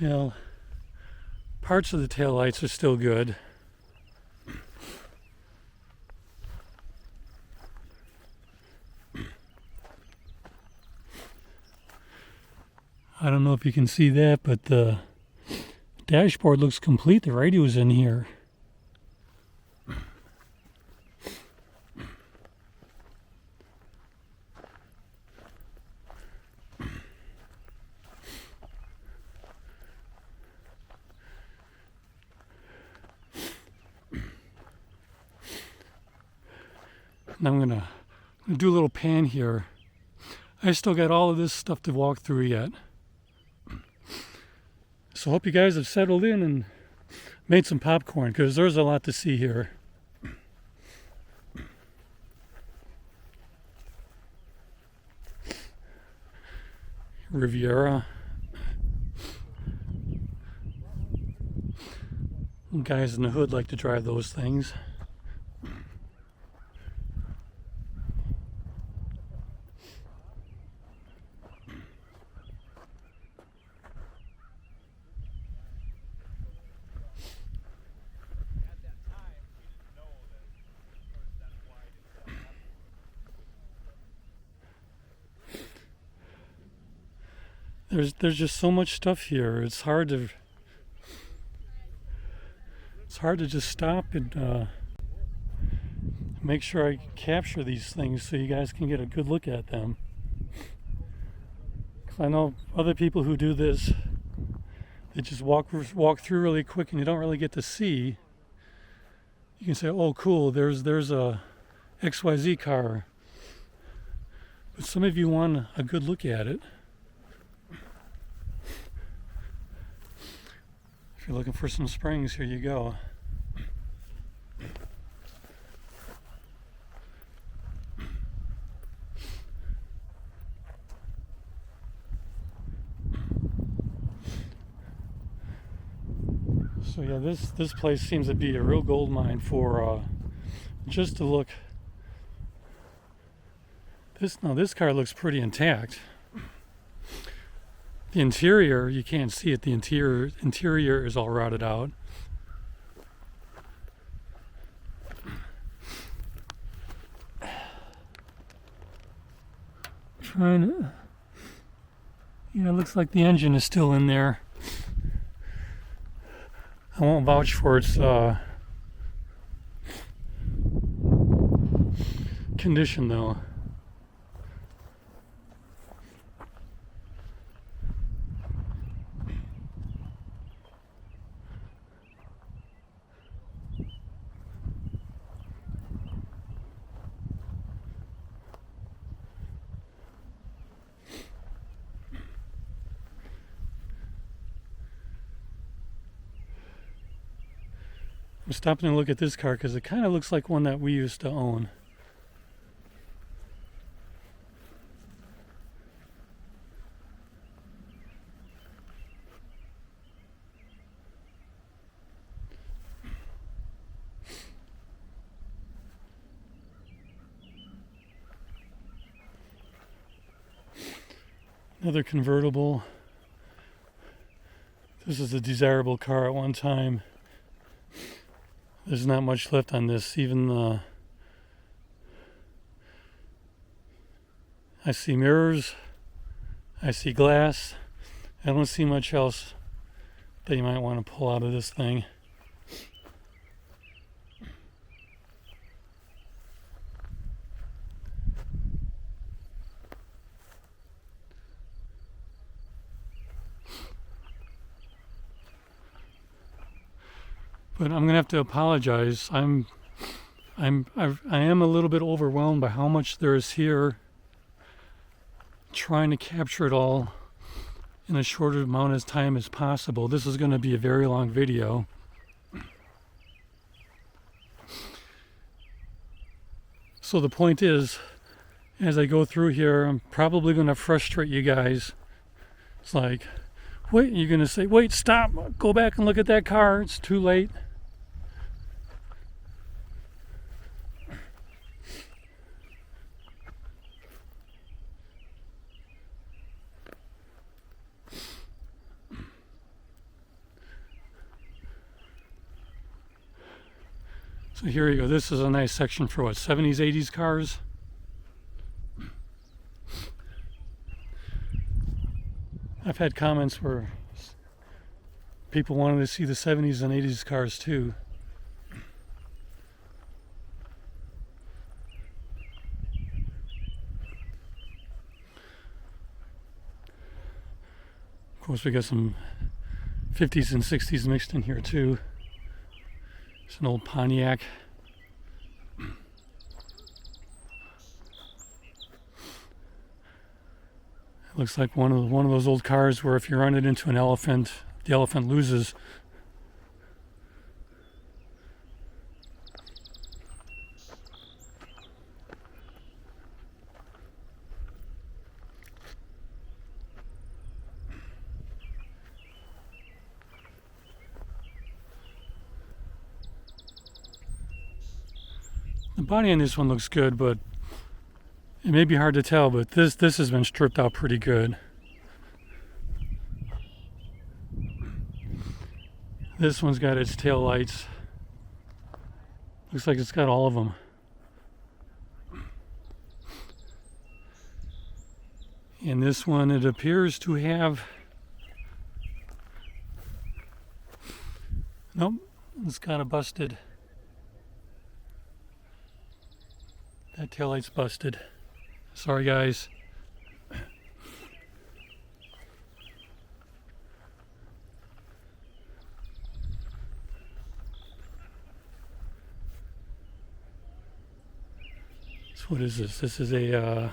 Well, parts of the taillights are still good. I don't know if you can see that, but the dashboard looks complete. The radio's in here. And I'm gonna do a little pan here. I still got all of this stuff to walk through yet. So hope you guys have settled in and made some popcorn, because there's a lot to see here. Riviera. Guys in the hood like to drive those things. There's just so much stuff here. It's hard to just stop and make sure I capture these things so you guys can get a good look at them. 'Cause I know other people who do this, they just walk through really quick and you don't really get to see. You can say, "Oh, cool, there's a XYZ car," but some of you want a good look at it. If you're looking for some springs, here you go. So yeah, this place seems to be a real gold mine for just to look. This car looks pretty intact. The interior, you can't see it. The interior is all rotted out. Yeah, it looks like the engine is still in there. I won't vouch for its condition though. I'm stopping to look at this car because it kind of looks like one that we used to own. Another convertible. This is a desirable car at one time. There's not much left on this. Even I see mirrors. I see glass. I don't see much else that you might want to pull out of this thing. But I'm gonna have to apologize. I am a little bit overwhelmed by how much there is here. Trying to capture it all in a shorter amount of time as possible. This is going to be a very long video. So the point is, as I go through here, I'm probably going to frustrate you guys. It's like, wait, you're going to say, wait, stop, go back and look at that car. It's too late. So here you go. This is a nice section for what, 70s, 80s cars? I've had comments where people wanted to see the 70s and 80s cars too. Of course, we got some 50s and 60s mixed in here too. It's an old Pontiac. It looks like one of those old cars where if you run it into an elephant, the elephant loses. The body on this one looks good, but it may be hard to tell, but this has been stripped out pretty good. This one's got its tail lights. Looks like it's got all of them. And this one, it appears to have... Nope, it's got a busted... That taillight's busted. Sorry, guys. So what is this? This is a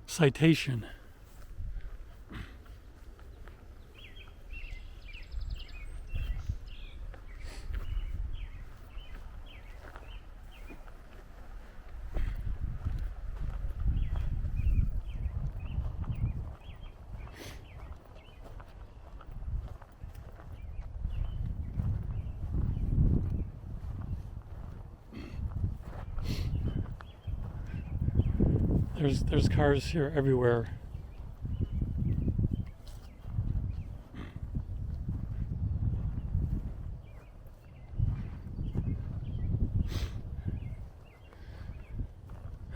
citation. There's cars here everywhere.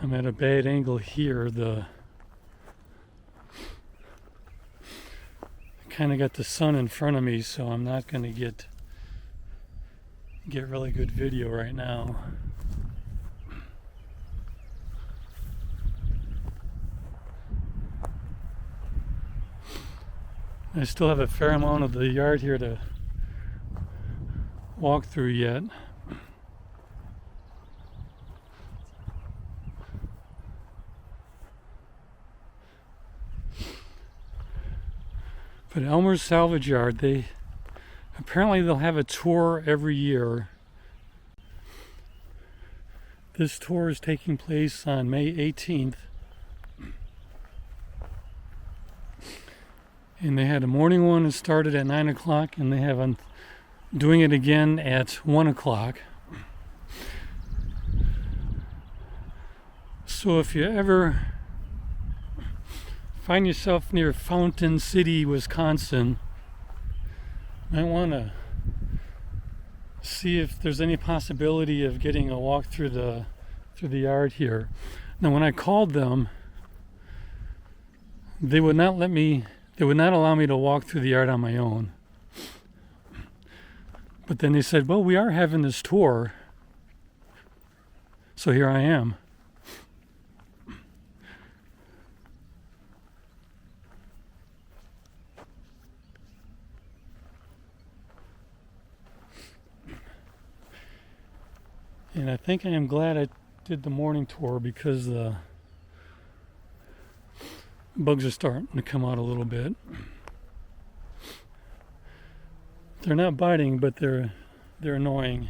I'm at a bad angle here. Kind of got the sun in front of me, so I'm not going to get really good video right now. I still have a fair amount of the yard here to walk through yet. But Elmer's Salvage Yard, apparently they'll have a tour every year. This tour is taking place on May 18th. And they had a morning one that started at 9 o'clock, and they have doing it again at 1 o'clock. So if you ever find yourself near Fountain City, Wisconsin, you might want to see if there's any possibility of getting a walk through the yard here. Now, when I called them, they would not allow me to walk through the yard on my own. But then they said, well, we are having this tour, so here I am. And I think I am glad I did the morning tour, because the bugs are starting to come out a little bit. They're not biting, but they're annoying.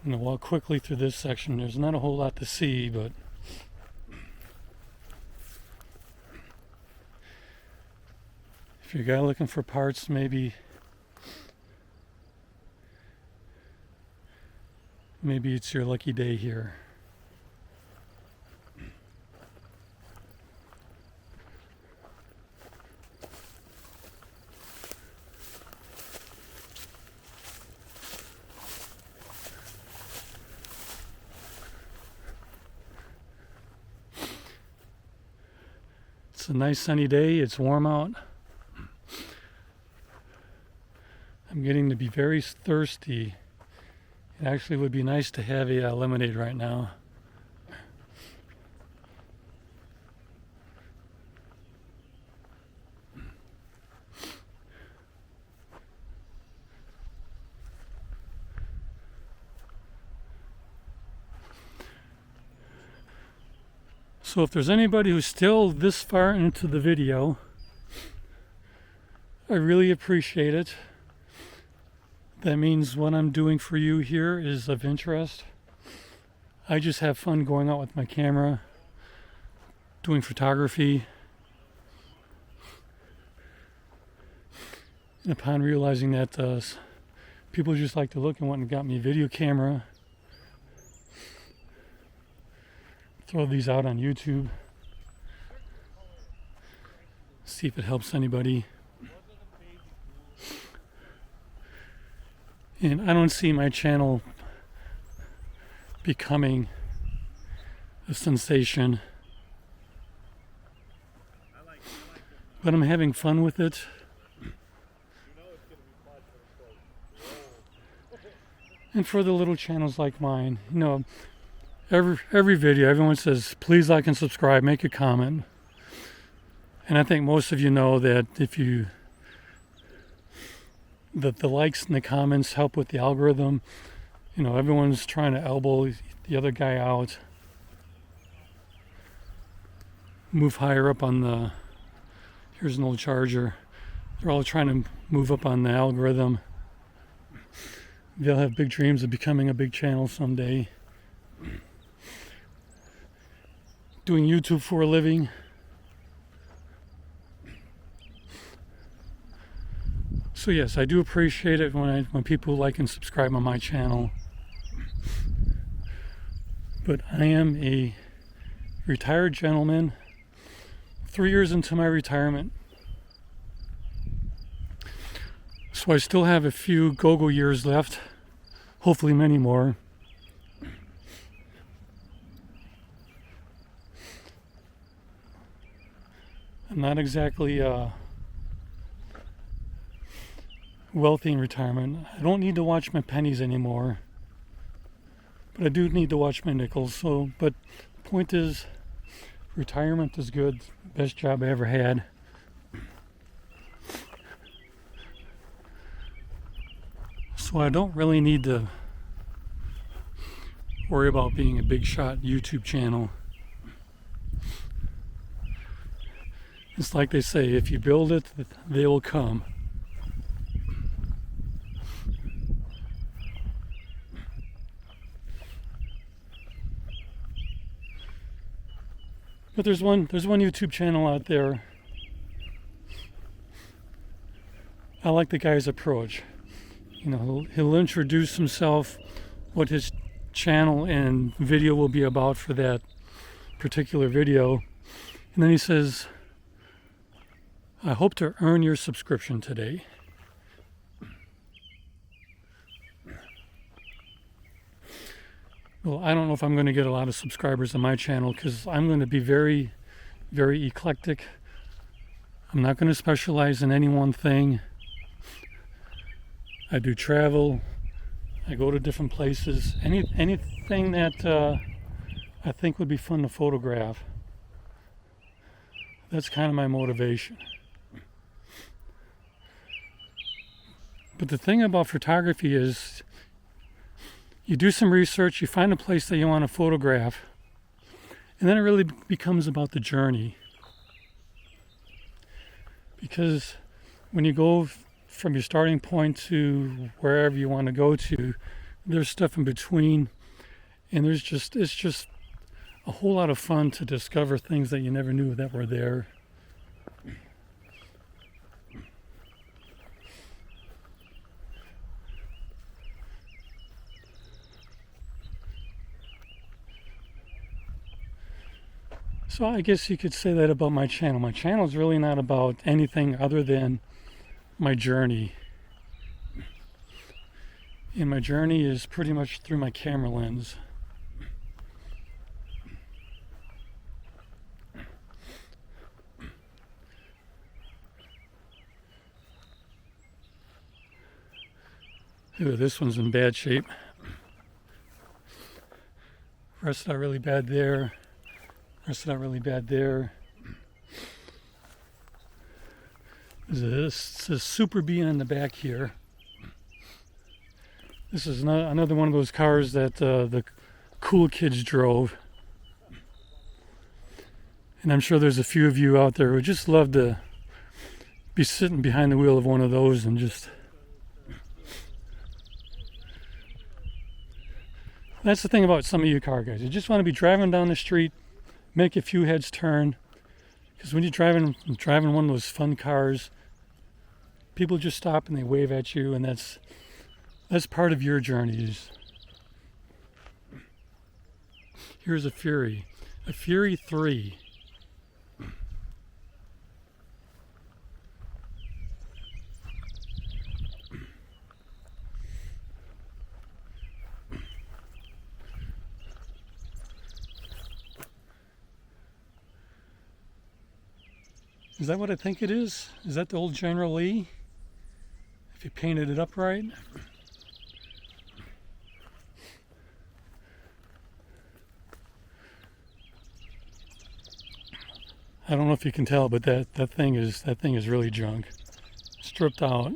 I'm going to walk quickly through this section. There's not a whole lot to see, but if you're a guy looking for parts, maybe it's your lucky day here. It's a nice sunny day. It's warm out. I'm getting to be very thirsty. It actually would be nice to have a lemonade right now. So if there's anybody who's still this far into the video, I really appreciate it. That means what I'm doing for you here is of interest. I just have fun going out with my camera, doing photography. And upon realizing that people just like to look, and went and got me a video camera. Throw these out on YouTube. See if it helps anybody. And I don't see my channel becoming a sensation. But I'm having fun with it. And for the little channels like mine, you know, every video, everyone says, please like and subscribe, make a comment. And I think most of you know that that the likes and the comments help with the algorithm. You know, everyone's trying to elbow the other guy out, move higher up on the, here's an old Charger. They're all trying to move up on the algorithm. They'll have big dreams of becoming a big channel someday. Doing YouTube for a living. So yes, I do appreciate it when people like and subscribe on my channel. But I am a retired gentleman, 3 years into my retirement. So I still have a few go-go years left, hopefully many more. I'm not exactly wealthy in retirement. I don't need to watch my pennies anymore, but I do need to watch my nickels. So, but the point is, retirement is good. Best job I ever had. So I don't really need to worry about being a big shot YouTube channel. It's like they say, if you build it, they will come. But there's one YouTube channel out there. I like the guy's approach. You know, he'll introduce himself, what his channel and video will be about for that particular video, and then he says, I hope to earn your subscription today. Well, I don't know if I'm going to get a lot of subscribers on my channel because I'm going to be very, very eclectic. I'm not going to specialize in any one thing. I do travel. I go to different places. Anything that I think would be fun to photograph. That's kind of my motivation. But the thing about photography is, you do some research, you find a place that you want to photograph, and then it really becomes about the journey. Because when you go from your starting point to wherever you want to go to, there's stuff in between, and it's just a whole lot of fun to discover things that you never knew that were there. So I guess you could say that about my channel. My channel is really not about anything other than my journey. And my journey is pretty much through my camera lens. Ooh, this one's in bad shape. Rusted out really bad there. Rusted out really bad there. There's a Super B in the back here. This is another one of those cars that the cool kids drove. And I'm sure there's a few of you out there who just love to be sitting behind the wheel of one of those and just... That's the thing about some of you car guys. You just want to be driving down the street, make a few heads turn. Because when you're driving one of those fun cars, people just stop and they wave at you, and that's part of your journeys. Here's a Fury 3. Is that what I think it is? Is that the old General Lee? If you painted it up right? I don't know if you can tell, but that thing is really junk. Stripped out,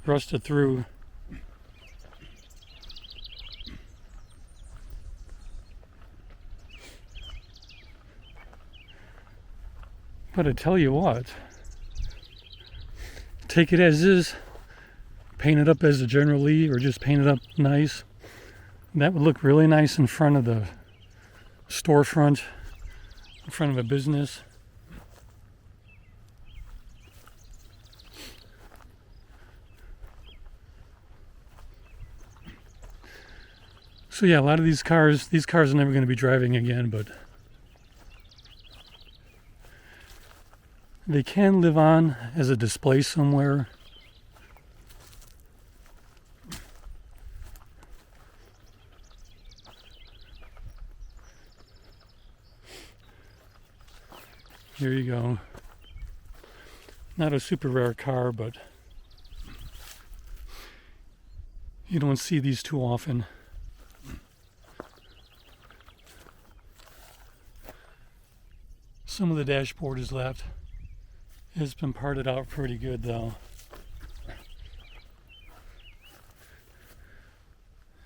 rusted through. But I tell you what, take it as is, paint it up as a General Lee, or just paint it up nice. That would look really nice in front of the storefront, in front of a business. So yeah, a lot of these cars are never going to be driving again, but they can live on as a display somewhere. Here you go. Not a super rare car, but you don't see these too often. Some of the dashboard is left. It's been parted out pretty good though.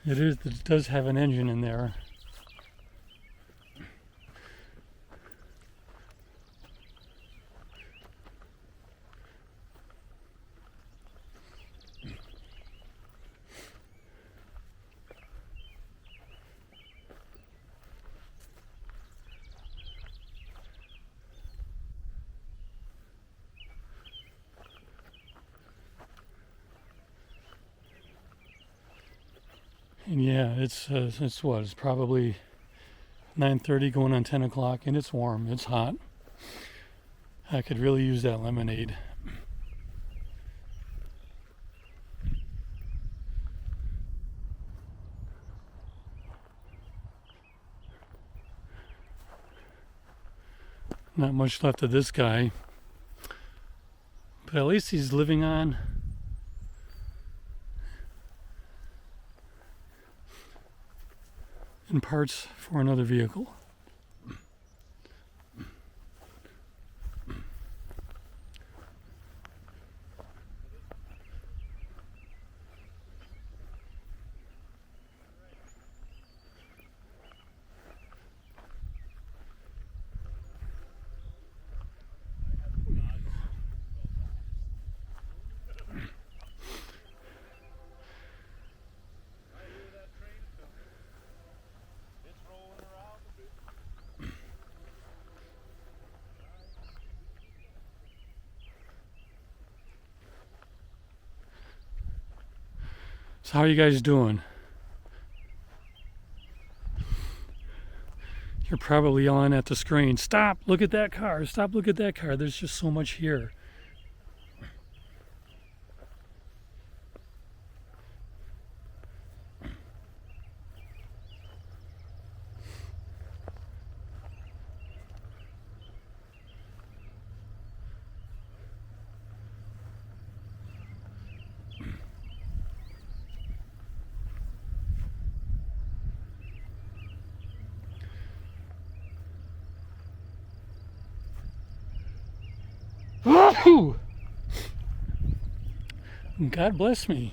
It does have an engine in there. And yeah, it's what? It's probably 9:30 going on 10 o'clock, and it's warm. It's hot. I could really use that lemonade. Not much left of this guy, but at least he's living on. And parts for another vehicle. So how are you guys doing? You're probably yelling at the screen, stop, look at that car, stop, look at that car. There's just so much here. Woo! God bless me.